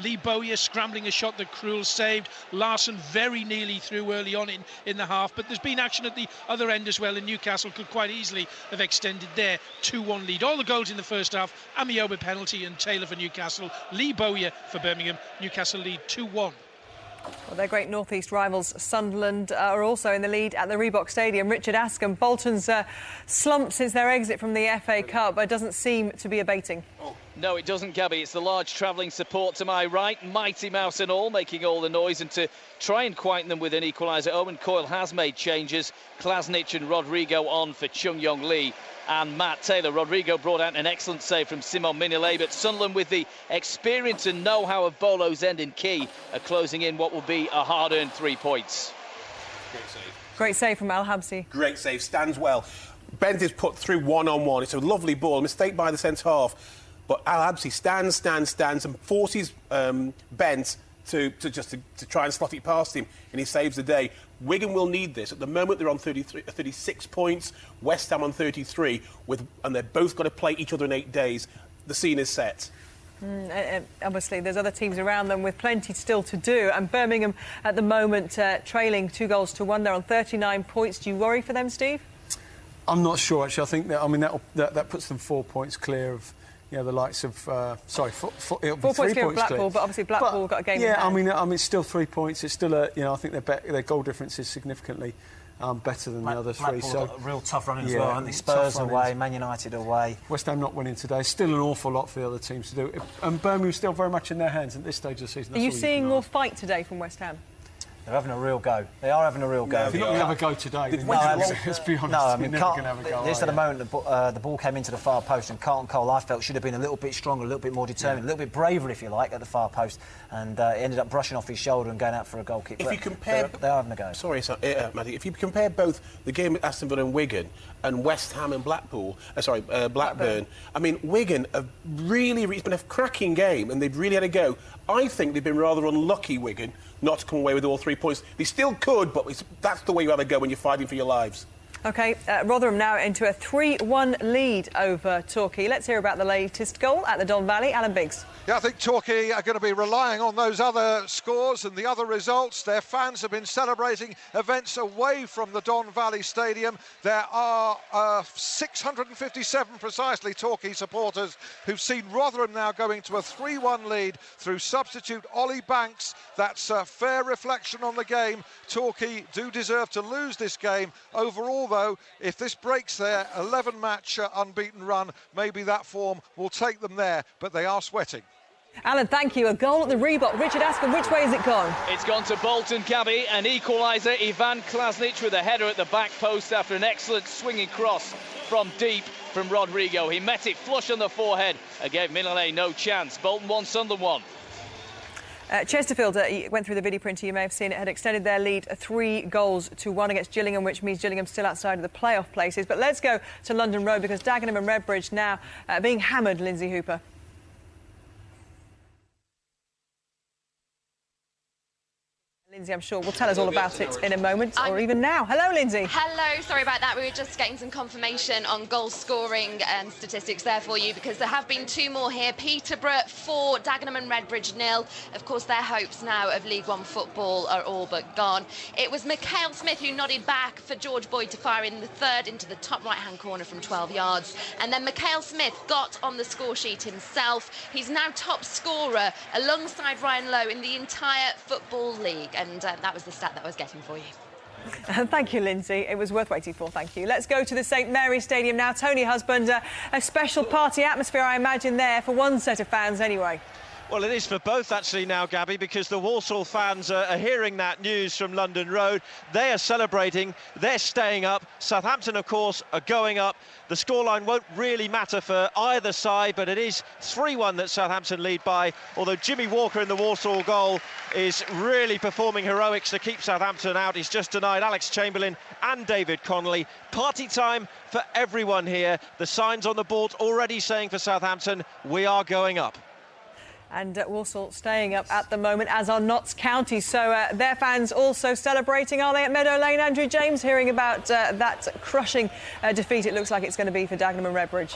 Lee Bowyer scrambling a shot that Krul saved. Larson very nearly through early on in the half, but there's been action at the other end as well, and Newcastle could quite easily have extended their 2-1 lead. All the goals in the first half, Amioba penalty and Taylor for Newcastle. Lee Bowyer for Birmingham. Newcastle lead 2-1. Well, their great North East rivals, Sunderland, are also in the lead at the Reebok Stadium. Richard Askham, Bolton's slumped since their exit from the FA Cup, but doesn't seem to be abating. No, it doesn't, Gabby. It's the large travelling support to my right, Mighty Mouse and all, making all the noise, and to try and quieten them with an equaliser, Owen Coyle has made changes. Klasnic and Rodrigo on for Chung Yong Lee and Matt Taylor. Rodrigo brought out an excellent save from Simon Mignolet, but Sunderland, with the experience and know-how of Bolo's end in key, are closing in what will be a hard-earned 3 points. Great save. Great save from Al Habsi. Great save, stands well. Bent is put through one-on-one. It's a lovely ball, a mistake by the centre-half. But Al Habsi stands and forces Bent to try and slot it past him, and he saves the day. Wigan will need this. At the moment, they're on 36 points, West Ham on 33, and they've both got to play each other in 8 days. The scene is set. Obviously, there's other teams around them with plenty still to do, and Birmingham at the moment trailing 2-1. They're on 39 points. Do you worry for them, Steve? I'm not sure, actually. I think that puts them 4 points clear of the likes of... it'll be 4 3 points clear of points Blackpool, clear. but obviously Blackpool got a game in hand. Yeah, I mean, it's still 3 points. It's still I think their goal difference is significantly better than the other three. Blackpool So got a real tough run as well, haven't they? Spurs away, Man United away. West Ham not winning today. Still an awful lot for the other teams to do. And Birmingham's still very much in their hands at this stage of the season. Are you seeing more fight today from West Ham? They're having a real go. They are having a real go. If you're not going to have a go today, then let's be honest. No, I mean, you're never going to have a go. Just at the moment, the ball came into the far post, and Carlton Cole, I felt, should have been a little bit stronger, a little bit more determined, a little bit braver, if you like, at the far post, and it ended up brushing off his shoulder and going out for a goal kick. If you compare... They're having a go. Sorry, Matty. If you compare both the game at Aston Villa and Wigan and West Ham and Blackburn, I mean, Wigan have really... It's been a cracking game, and they've really had a go. I think they've been rather unlucky, Wigan, not to come away with all 3 points. They still could, but that's the way you have a go when you're fighting for your lives. OK, Rotherham now into a 3-1 lead over Torquay. Let's hear about the latest goal at the Don Valley. Alan Biggs. Yeah, I think Torquay are going to be relying on those other scores and the other results. Their fans have been celebrating events away from the Don Valley Stadium. There are 657 precisely Torquay supporters who've seen Rotherham now going to a 3-1 lead through substitute Ollie Banks. That's a fair reflection on the game. Torquay do deserve to lose this game. Overall, though, if this breaks their 11-match unbeaten run, maybe that form will take them there, but they are sweating. Alan, thank you. A goal at the Reebok. Richard Askham, which way has it gone? It's gone to Bolton, Gabby. An equaliser, Ivan Klasnic with a header at the back post after an excellent swinging cross from deep from Rodrigo. He met it flush on the forehead and gave Mignolet no chance. Bolton 1, Sunderland 1. Chesterfield went through the video printer, you may have seen it, had extended their lead 3-1 against Gillingham, which means Gillingham still outside of the playoff places. But let's go to London Road, because Dagenham and Redbridge now being hammered, Lindsay Hooper. Lindsay, I'm sure, will tell us all about it in a moment, or even now. Hello, Lindsay. Hello, sorry about that. We were just getting some confirmation on goal scoring statistics there for you, because there have been 2 more here. Peterborough 4, Dagenham and Redbridge 0. Of course, their hopes now of League One football are all but gone. It was Mikhail Smith who nodded back for George Boyd to fire in the third into the top right-hand corner from 12 yards. And then Mikhail Smith got on the score sheet himself. He's now top scorer alongside Ryan Lowe in the entire Football League. And that was the stat that I was getting for you. Thank you, Lindsay. It was worth waiting for, thank you. Let's go to the St Mary's Stadium now. Tony Husband, a special party atmosphere, I imagine, there for one set of fans anyway. Well, it is for both, actually, now, Gabby, because the Walsall fans are hearing that news from London Road. They are celebrating. They're staying up. Southampton, of course, are going up. The scoreline won't really matter for either side, but it is 3-1 that Southampton lead by, although Jimmy Walker in the Walsall goal is really performing heroics to keep Southampton out. He's just denied Alex Chamberlain and David Connolly. Party time for everyone here. The signs on the board already saying for Southampton, we are going up. And Walsall staying up at the moment, as are Notts County. So their fans also celebrating, are they, at Meadow Lane? Andrew James, hearing about that crushing defeat it looks like it's going to be for Dagenham and Redbridge.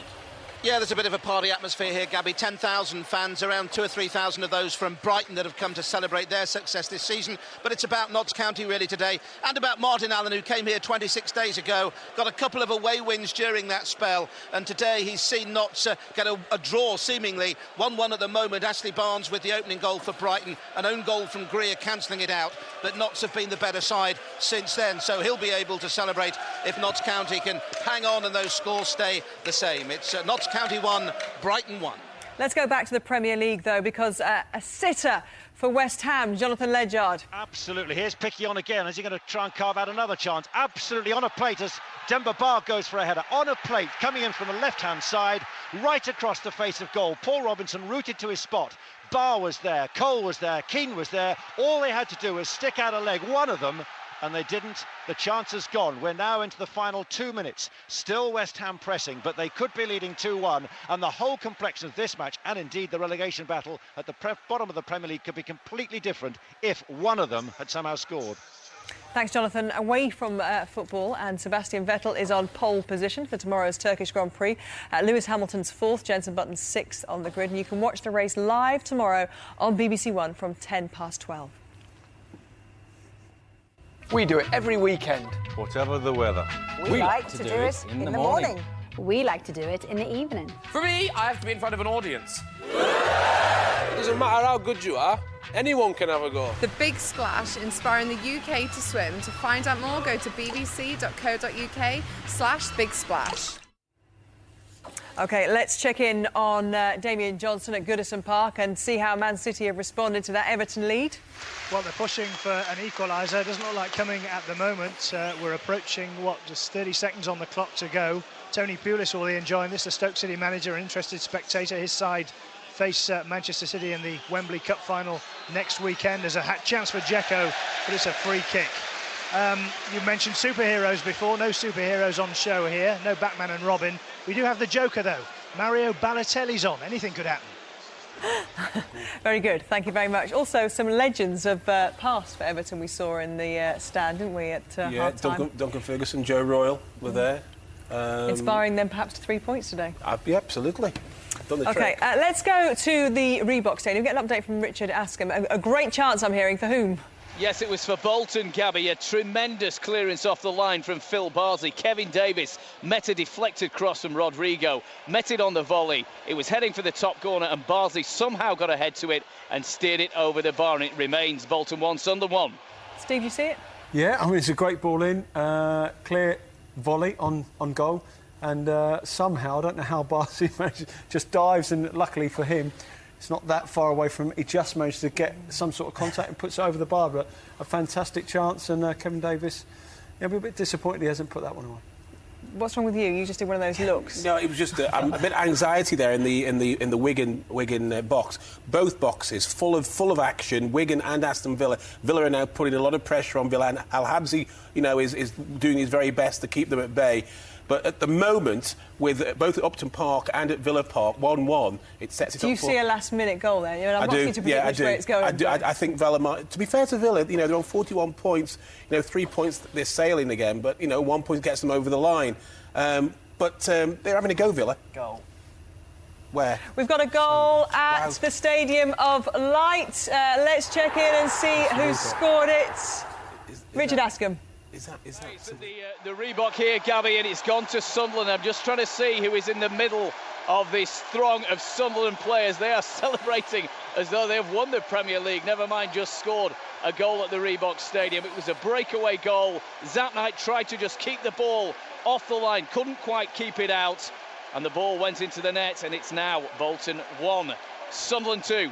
Yeah, there's a bit of a party atmosphere here, Gabby. 10,000 fans, around 2,000 or 3,000 of those from Brighton that have come to celebrate their success this season. But it's about Notts County really today, and about Martin Allen, who came here 26 days ago, got a couple of away wins during that spell, and today he's seen Notts get a draw, seemingly 1-1 at the moment. Ashley Barnes with the opening goal for Brighton, an own goal from Greer cancelling it out, but Notts have been the better side since then, so he'll be able to celebrate if Notts County can hang on and those scores stay the same. It's Notts County 1, Brighton 1. Let's go back to the Premier League, though, because a sitter for West Ham, Jonathan Ledyard. Absolutely. Here's Picky on again. Is he going to try and carve out another chance? Absolutely on a plate as Demba Ba goes for a header. On a plate, coming in from the left-hand side, right across the face of goal. Paul Robinson rooted to his spot. Barr was there, Cole was there, Keane was there. All they had to do was stick out a leg, one of them, and they didn't. The chance has gone. We're now into the final 2 minutes. Still West Ham pressing, but they could be leading 2-1, and the whole complexion of this match, and indeed the relegation battle at the bottom of the Premier League, could be completely different if one of them had somehow scored. Thanks, Jonathan. Away from football, and Sebastian Vettel is on pole position for tomorrow's Turkish Grand Prix. Lewis Hamilton's 4th, Jenson Button's 6th on the grid, and you can watch the race live tomorrow on BBC One from 12:10. We do it every weekend. Whatever the weather. We like to do it in the morning. We like to do it in the evening. For me, I have to be in front of an audience. It doesn't matter how good you are, anyone can have a go. The Big Splash, inspiring the UK to swim. To find out more, go to bbc.co.uk/Big Splash. OK, let's check in on Damian Johnson at Goodison Park and see how Man City have responded to that Everton lead. Well, they're pushing for an equaliser. It doesn't look like coming at the moment. We're approaching, just 30 seconds on the clock to go. Tony Pulis will be enjoying this, the Stoke City manager, an interested spectator. His side face Manchester City in the Wembley Cup final next weekend. There's a chance for Dzeko, but it's a free kick. You mentioned superheroes before. No superheroes on show here. No Batman and Robin. We do have the Joker, though. Mario Balotelli's on. Anything could happen. Very good. Thank you very much. Also, some legends have passed for Everton we saw in the stand, didn't we, at half-time? Duncan Ferguson, Joe Royle were there. Inspiring them perhaps to 3 points today. Yeah, absolutely. Done the trick. OK, let's go to the Reebok Stadium. Get an update from Richard Askham. A great chance, I'm hearing, for whom? Yes, it was for Bolton, Gabby. A tremendous clearance off the line from Phil Barsley. Kevin Davis met a deflected cross from Rodrigo, met it on the volley. It was heading for the top corner, and Barsley somehow got ahead to it and steered it over the bar, and it remains Bolton 1, Sunderland 1. Steve, you see it? Yeah, I mean, it's a great ball in. Clear volley on goal. And somehow, I don't know how Barsley just dives, and luckily for him, it's not that far away from him. He just managed to get some sort of contact and puts it over the bar. But a fantastic chance, and Kevin Davis, he'll be a bit disappointed he hasn't put that one away. What's wrong with you? You just did one of those looks. No, it was just a bit of anxiety there in the Wigan box. Both boxes full of action. Wigan and Aston Villa. Villa are now putting a lot of pressure on Villa, and Al Habsi, is doing his very best to keep them at bay. But at the moment, with both at Upton Park and at Villa Park, 1-1, it sets it up for... Do you see a last-minute goal there? You know, I'm not going to predict which way it's going. I think Villa might... To be fair to Villa, you know, they're on 41 points. You know, 3 points, they're sailing again, but, you know, 1 point gets them over the line. But they're having a go, Villa. Goal. Where? We've got a goal at the Stadium of Light. Let's check in and see who scored it. Richard Askham. Is that the Reebok here, Gabby, and it's gone to Sunderland. I'm just trying to see who is in the middle of this throng of Sunderland players. They are celebrating as though they've won the Premier League, never mind just scored a goal at the Reebok Stadium. It was a breakaway goal. Zapnight tried to just keep the ball off the line, couldn't quite keep it out, and the ball went into the net, and it's now Bolton 1, Sunderland 2.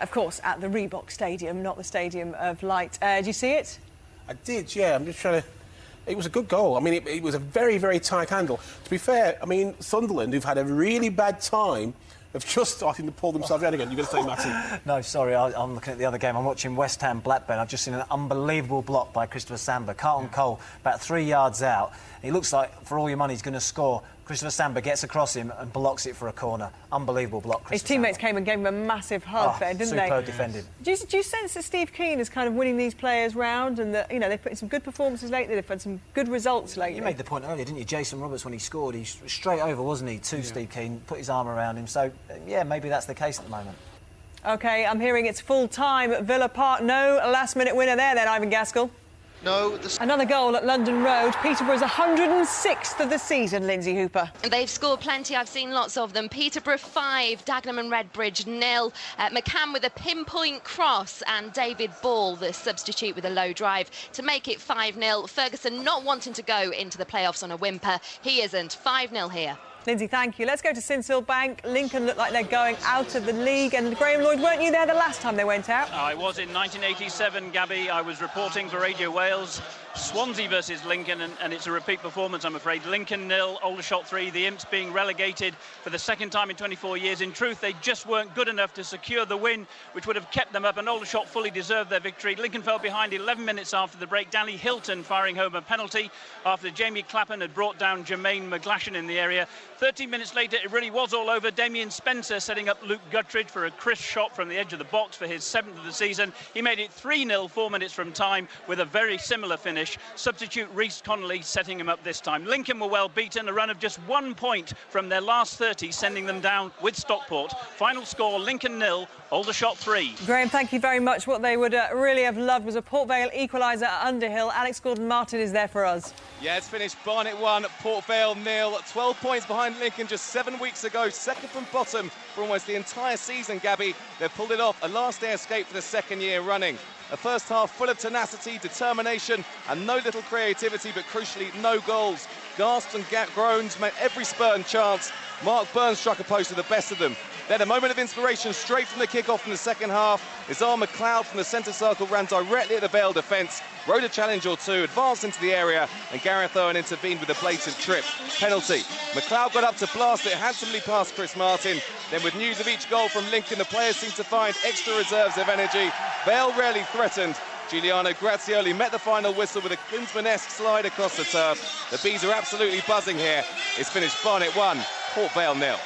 Of course, at the Reebok Stadium, not the Stadium of Light. Did you see it? I did, yeah. I'm just trying to... It was a good goal. I mean, it was a very, very tight handle. To be fair, I mean, Sunderland, who've had a really bad time, have just starting to pull themselves out again. You're going to say, Matty? No, sorry, I'm looking at the other game. I'm watching West Ham Blackburn. I've just seen an unbelievable block by Christopher Samba. Carlton Cole, about 3 yards out. He looks like, for all your money, he's going to score. Christopher Samba gets across him and blocks it for a corner. Unbelievable block, His teammates came and gave him a massive hug there, didn't they? Superb defended. Do you sense that Steve Keane is kind of winning these players round and that, you know, they've put in some good performances lately, they've had some good results lately? You made the point earlier, didn't you? Jason Roberts, when he scored, he straight over, wasn't he, to Steve Keane, put his arm around him. So, yeah, maybe that's the case at the moment. OK, I'm hearing it's full-time at Villa Park. No last-minute winner there then, Ivan Gaskell. No. Another goal at London Road. Peterborough's 106th of the season, Lindsay Hooper. They've scored plenty. I've seen lots of them. Peterborough 5, Dagenham and Redbridge 0. McCann with a pinpoint cross and David Ball, the substitute, with a low drive to make it 5-0. Ferguson not wanting to go into the playoffs on a whimper. He isn't. 5-0 here. Lindsay, thank you. Let's go to Sincil Bank. Lincoln look like they're going out of the league. And Graham Lloyd, weren't you there the last time they went out? I was in 1987, Gabby. I was reporting for Radio Wales. Swansea versus Lincoln, and it's a repeat performance, I'm afraid. Lincoln 0, Aldershot 3, the Imps being relegated for the second time in 24 years. In truth, they just weren't good enough to secure the win, which would have kept them up, and Aldershot fully deserved their victory. Lincoln fell behind 11 minutes after the break. Danny Hilton firing home a penalty after Jamie Clapham had brought down Jermaine McGlashan in the area. 13 minutes later, it really was all over. Damien Spencer setting up Luke Guttridge for a crisp shot from the edge of the box for his 7th of the season. He made it 3-0 4 minutes from time with a very similar finish. Substitute Reece Connolly setting him up this time. Lincoln were well beaten, a run of just 1 point from their last 30, sending them down with Stockport. Final score, Lincoln 0, Aldershot 3. Graham, thank you very much. What they would really have loved was a Port Vale equaliser at Underhill. Alex Gordon-Martin is there for us. Yeah, it's finished Barnet 1, Port Vale 0. 12 points behind Lincoln just 7 weeks ago. Second from bottom for almost the entire season, Gabby. They've pulled it off. A last-day escape for the second year running. A first half full of tenacity, determination and no little creativity, but crucially no goals. Gasps and groans meant every spurn chance. Mark Burns struck a post with the best of them. Then a moment of inspiration straight from the kick-off in the second half. Isar McLeod from the centre circle ran directly at the Vale defence, rode a challenge or two, advanced into the area, and Gareth Owen intervened with a blatant trip. Penalty. McLeod got up to blast it handsomely past Chris Martin. Then with news of each goal from Lincoln, the players seemed to find extra reserves of energy. Vale rarely threatened. Giuliano Grazioli met the final whistle with a Klinsmann-esque slide across the turf. The Bees are absolutely buzzing here. It's finished Barnet 1, Port Vale 0.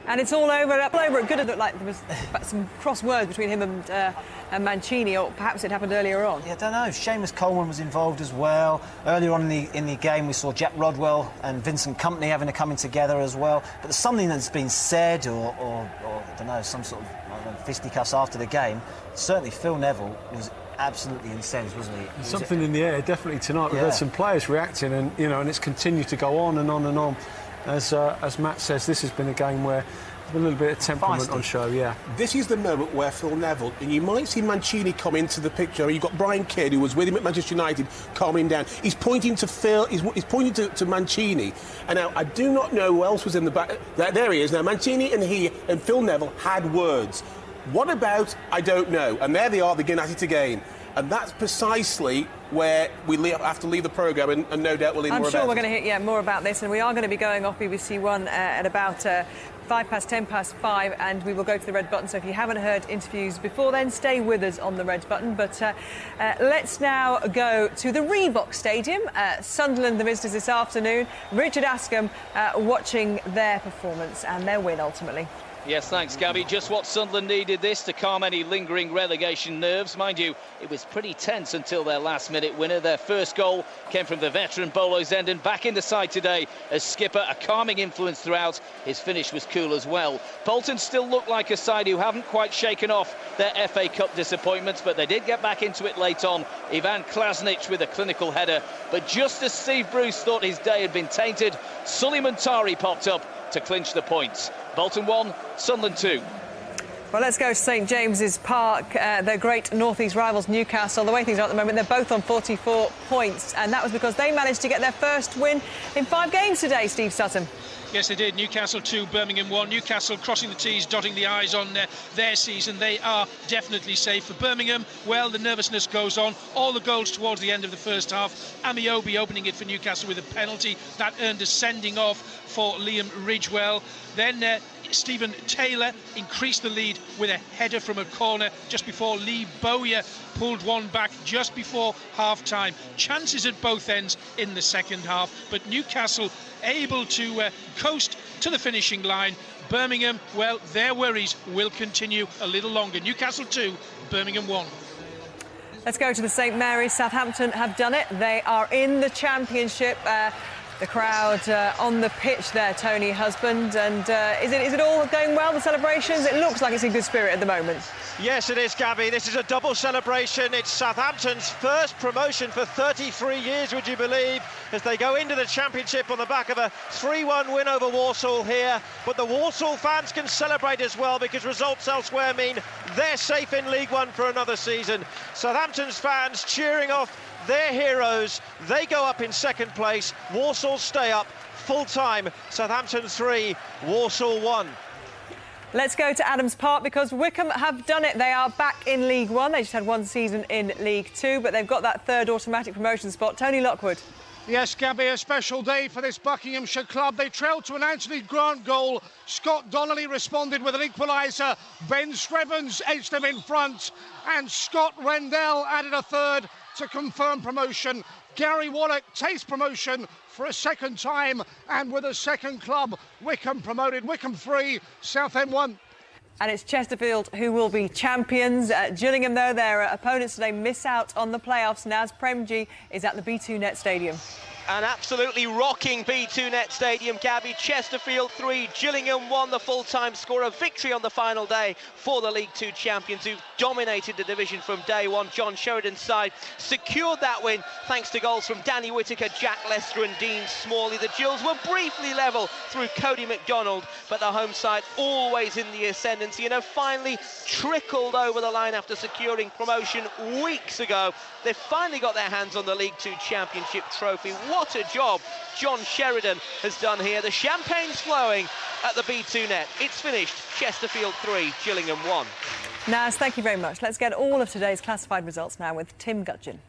And it's all over. It could look like there was some cross words between him and Mancini, or perhaps it happened earlier on. Yeah, I don't know. Seamus Coleman was involved as well. Earlier on in the game, we saw Jack Rodwell and Vincent Kompany having a coming together as well. But there's something that's been said, or I don't know, some sort of fisticuffs after the game. Certainly, Phil Neville was absolutely incensed, wasn't he? Something in the air, definitely tonight. We've had some players reacting, and and it's continued to go on and on and on. As Matt says, this has been a game where there's been a little bit of temperament on show, yeah. This is the moment where Phil Neville, and you might see Mancini come into the picture. You've got Brian Kidd, who was with him at Manchester United, calming him down. He's pointing to Phil, he's pointing to Mancini. And now, I do not know who else was in the back. There he is. Now, Mancini and Phil Neville had words. What about, I don't know. And there they are, they're getting at it again. And that's precisely where we have to leave the programme, and no doubt we'll hear more about it. I'm sure we're going to hear more about this, and we are going to be going off BBC One at about 5:10 and we will go to the red button. So if you haven't heard interviews before then, stay with us on the red button. But let's now go to the Reebok Stadium. Sunderland, the visitors this afternoon. Richard Askham watching their performance and their win ultimately. Yes, thanks, Gabby. Just what Sunderland needed this to calm any lingering relegation nerves. Mind you, it was pretty tense until their last-minute winner. Their first goal came from the veteran Bolo Zenden, back in the side today as skipper, a calming influence throughout. His finish was cool as well. Bolton still look like a side who haven't quite shaken off their FA Cup disappointments, but they did get back into it late on. Ivan Klasnic with a clinical header. But just as Steve Bruce thought his day had been tainted, Suleiman Tari popped up to clinch the points. Bolton 1, Sunderland 2. Well, let's go to St James's Park. Their great North East rivals, Newcastle. The way things are at the moment, they're both on 44 points. And that was because they managed to get their first win in 5 games today, Steve Sutton. Yes, they did. Newcastle 2, Birmingham 1. Newcastle crossing the T's, dotting the I's on their season. They are definitely safe. For Birmingham, well, the nervousness goes on. All the goals towards the end of the first half. Amiobi opening it for Newcastle with a penalty. That earned a sending off for Liam Ridgewell. Then Stephen Taylor increased the lead with a header from a corner just before Lee Bowyer pulled one back just before half-time. Chances at both ends in the second half, but Newcastle able to coast to the finishing line. Birmingham, well, their worries will continue a little longer. Newcastle 2, Birmingham 1. Let's go to the St Mary's. Southampton have done it. They are in the Championship. The crowd on the pitch there, Tony Husband. And is it all going well, the celebrations? It looks like it's in good spirit at the moment. Yes, it is, Gabby. This is a double celebration. It's Southampton's first promotion for 33 years, would you believe, as they go into the Championship on the back of a 3-1 win over Walsall here. But the Walsall fans can celebrate as well, because results elsewhere mean they're safe in League One for another season. Southampton's fans cheering off their heroes. They go up in second place. Walsall stay up full-time. Southampton 3, Walsall 1. Let's go to Adams Park, because Wycombe have done it. They are back in League One. They just had one season in League Two, but they've got that third automatic promotion spot. Tony Lockwood. Yes, Gabby, a special day for this Buckinghamshire club. They trailed to an Anthony Grant goal. Scott Donnelly responded with an equaliser. Ben Scrivens edged them in front, and Scott Rendell added a third to confirm promotion. Gary Waddock takes promotion for a second time, and with a second club, Wycombe promoted. Wycombe 3, Southend 1. And it's Chesterfield who will be champions. Gillingham, though, their opponents today miss out on the playoffs. Naz Premji is at the B2Net Stadium. An absolutely rocking B2Net Stadium, Gabby. Chesterfield 3, Gillingham 1, the full-time score. A victory on the final day for the League Two champions, who dominated the division from day one. John Sheridan's side secured that win thanks to goals from Danny Whittaker, Jack Lester and Dean Smalley. The Gills were briefly level through Cody McDonald, but the home side always in the ascendancy, and have finally trickled over the line after securing promotion weeks ago. They've finally got their hands on the League Two Championship trophy. What a job John Sheridan has done here. The champagne's flowing at the B2Net. It's finished. Chesterfield 3, Gillingham 1. Naz, thank you very much. Let's get all of today's classified results now with Tim Gudgin.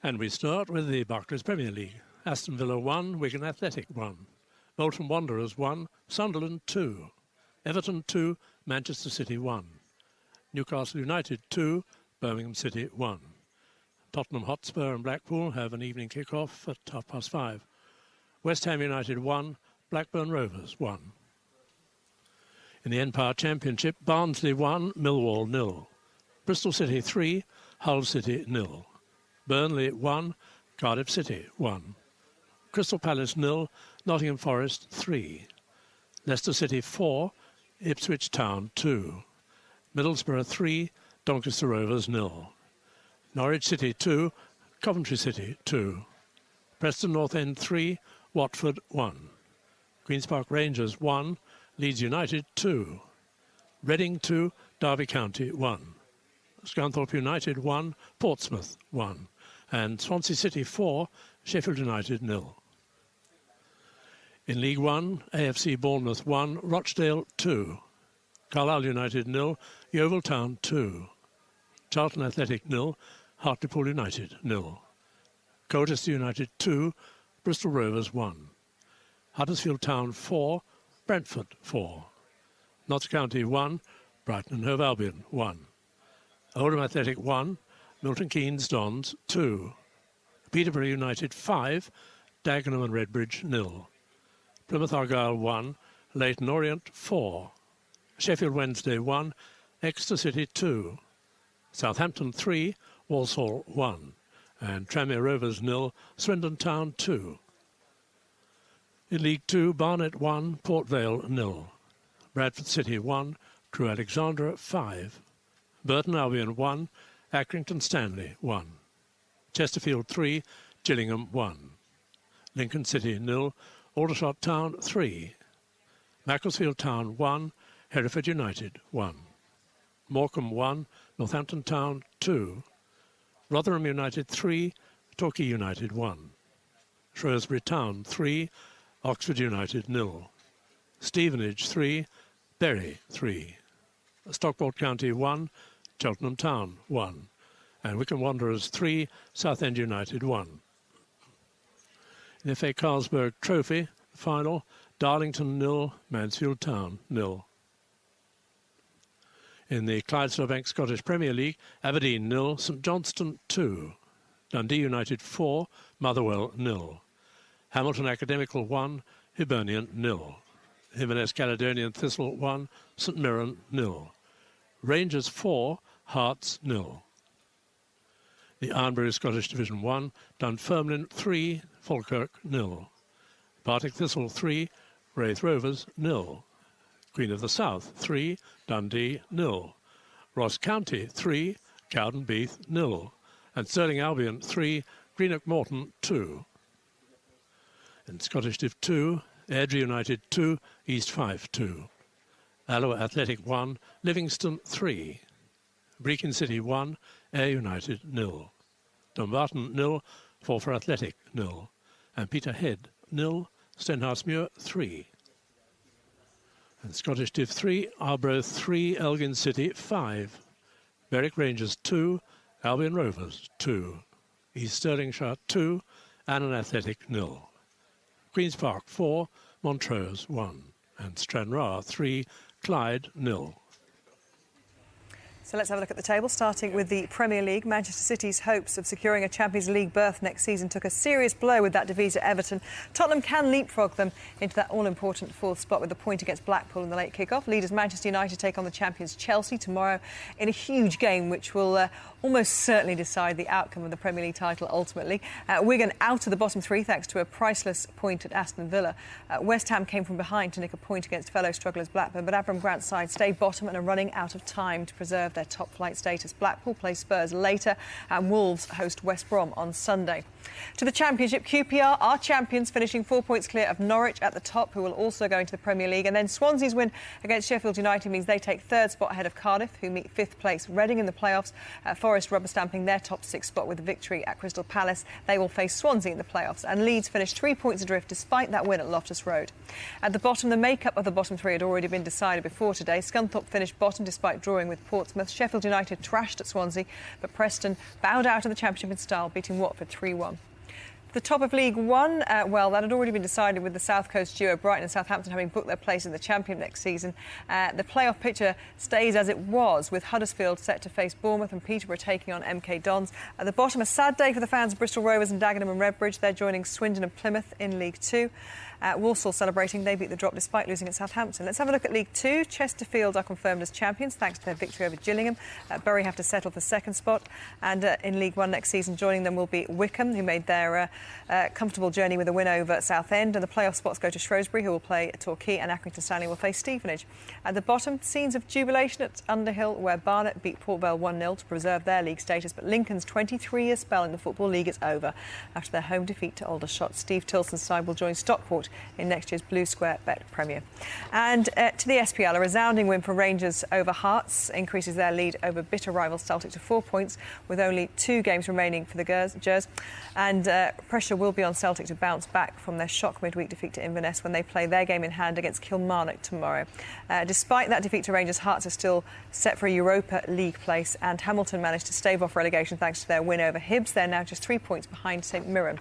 And we start with the Barclays Premier League. Aston Villa 1, Wigan Athletic 1. Bolton Wanderers 1, Sunderland 2. Everton 2, Manchester City 1. Newcastle United 2, Birmingham City 1. Tottenham Hotspur and Blackpool have an evening kick-off at 5:30. West Ham United 1, Blackburn Rovers 1. In the Empire Championship, Barnsley 1, Millwall 0. Bristol City 3, Hull City 0. Burnley 1, Cardiff City 1. Crystal Palace 0, Nottingham Forest 3. Leicester City 4, Ipswich Town 2. Middlesbrough 3, Doncaster Rovers 0. Norwich City 2, Coventry City 2. Preston North End 3, Watford 1. Queen's Park Rangers 1, Leeds United 2. Reading 2, Derby County 1. Scunthorpe United 1, Portsmouth 1. And Swansea City 4, Sheffield United 0. In League One, AFC Bournemouth 1, Rochdale 2. Carlisle United 0, Yeovil Town 2. Charlton Athletic 0, Hartlepool United 0. Colchester United 2, Bristol Rovers 1. Huddersfield Town 4, Brentford 4. Notts County 1, Brighton and Hove Albion 1. Oldham Athletic 1, Milton Keynes Dons 2. Peterborough United 5, Dagenham and Redbridge 0. Plymouth Argyle 1, Leyton Orient 4. Sheffield Wednesday 1, Exeter City 2. Southampton 3, Walsall 1. And Tranmere Rovers 0, Swindon Town 2. In League Two, Barnet 1, Port Vale 0. Bradford City 1, Crewe Alexandra 5. Burton Albion 1, Accrington Stanley 1. Chesterfield 3, Gillingham 1. Lincoln City 0, Aldershot Town 3. Macclesfield Town 1, Hereford United 1. Morecambe 1, Northampton Town 2. Rotherham United 3, Torquay United 1. Shrewsbury Town 3, Oxford United 0. Stevenage 3, Bury 3. Stockport County 1, Cheltenham Town 1. And Wycombe Wanderers 3, Southend United 1. In the FA Carlsberg Trophy, the final, Darlington 0, Mansfield Town 0. In the Clydesdale Bank Scottish Premier League, Aberdeen 0, St Johnstone 2. Dundee United 4, Motherwell 0. Hamilton Academical 1, Hibernian 0. Jimenez Caledonian Thistle 1, St Mirren 0. Rangers 4, Hearts 0. The Ironbury Scottish Division 1, Dunfermline 3, Falkirk 0. Partick Thistle 3, Wraith Rovers 0. Queen of the South 3, Dundee 0. Ross County 3, Cowdenbeath 0. And Stirling Albion 3, Greenock Morton 2. In Scottish Div 2, Airdrie United 2, East Fife 2. Alloa Athletic 1, Livingston 3. Brechin City 1, Ayr United 0. Dumbarton 0, Forfar Athletic 0. And Peterhead 0, Stenhousemuir 3. And Scottish Div 3, Arbroath 3, Elgin City 5. Berwick Rangers 2, Albion Rovers 2. East Stirlingshire 2, Annan Athletic 0. Queen's Park 4, Montrose 1. And Stranraer 3, Clyde 0. So let's have a look at the table, starting with the Premier League. Manchester City's hopes of securing a Champions League berth next season took a serious blow with that defeat at Everton. Tottenham can leapfrog them into that all-important fourth spot with a point against Blackpool in the late kick-off. Leaders Manchester United take on the champions Chelsea tomorrow in a huge game which will almost certainly decide the outcome of the Premier League title ultimately. Wigan out of the bottom three thanks to a priceless point at Aston Villa. West Ham came from behind to nick a point against fellow strugglers Blackburn, but Avram Grant's side stayed bottom and are running out of time to preserve their top flight status. Blackpool play Spurs later and Wolves host West Brom on Sunday. To the Championship, QPR are champions, finishing 4 points clear of Norwich at the top, who will also go into the Premier League. And then Swansea's win against Sheffield United means they take third spot ahead of Cardiff, who meet fifth place. Reading in the playoffs, Forest rubber stamping their top six spot with a victory at Crystal Palace. They will face Swansea in the playoffs. And Leeds finished 3 points adrift despite that win at Loftus Road. At the bottom, the makeup of the bottom three had already been decided before today. Scunthorpe finished bottom despite drawing with Portsmouth. Sheffield United trashed at Swansea, but Preston bowed out of the Championship in style, beating Watford 3-1. The top of League One, well, that had already been decided with the South Coast duo Brighton and Southampton having booked their place in the Champion next season. The playoff picture stays as it was, with Huddersfield set to face Bournemouth and Peterborough taking on MK Dons. At the bottom, a sad day for the fans of Bristol Rovers and Dagenham and Redbridge. They're joining Swindon and Plymouth in League Two. Walsall celebrating. They beat the drop despite losing at Southampton. Let's have a look at League Two. Chesterfield are confirmed as champions thanks to their victory over Gillingham. Bury have to settle for second spot. And in League One next season, joining them will be Wycombe, who made their comfortable journey with a win over Southend. And the playoff spots go to Shrewsbury, who will play Torquay, and Accrington Stanley will face Stevenage. At the bottom, scenes of jubilation at Underhill, where Barnet beat Port Vale 1-0 to preserve their league status. But Lincoln's 23-year spell in the Football League is over after their home defeat to Aldershot. Steve Tilson's side will join Stockport support in next year's Blue Square Bet Premier. And to the SPL, a resounding win for Rangers over Hearts increases their lead over bitter rival Celtic to 4 points, with only 2 games remaining for the Gers. And pressure will be on Celtic to bounce back from their shock midweek defeat to Inverness when they play their game in hand against Kilmarnock tomorrow. Despite that defeat to Rangers, Hearts are still set for a Europa League place, and Hamilton managed to stave off relegation thanks to their win over Hibs. They're now just 3 points behind St Mirren.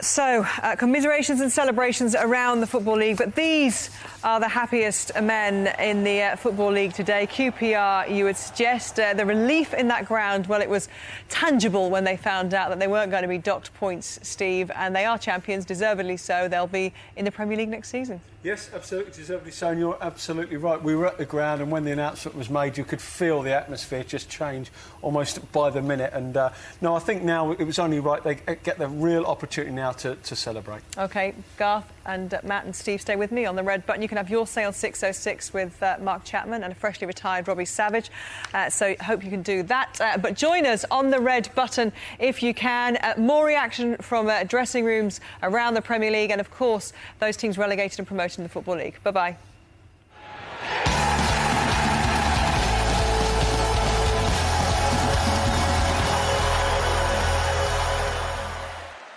So, commiserations and celebrations around the Football League, but these are the happiest men in the Football League today. QPR, you would suggest. The relief in that ground, well, it was tangible when they found out that they weren't going to be docked points, Steve, and they are champions, deservedly so. They'll be in the Premier League next season. Yes, absolutely, deservedly so, and you're absolutely right. We were at the ground, and when the announcement was made, you could feel the atmosphere just change almost by the minute. And no, I think now it was only right they get the real opportunity now to celebrate. OK, Garth and Matt and Steve, stay with me on the red button. You can have your say on 606 with Mark Chapman and a freshly retired Robbie Savage. So hope you can do that. But join us on the red button if you can. More reaction from dressing rooms around the Premier League and, of course, those teams relegated and promoted in the Football League. Bye-bye.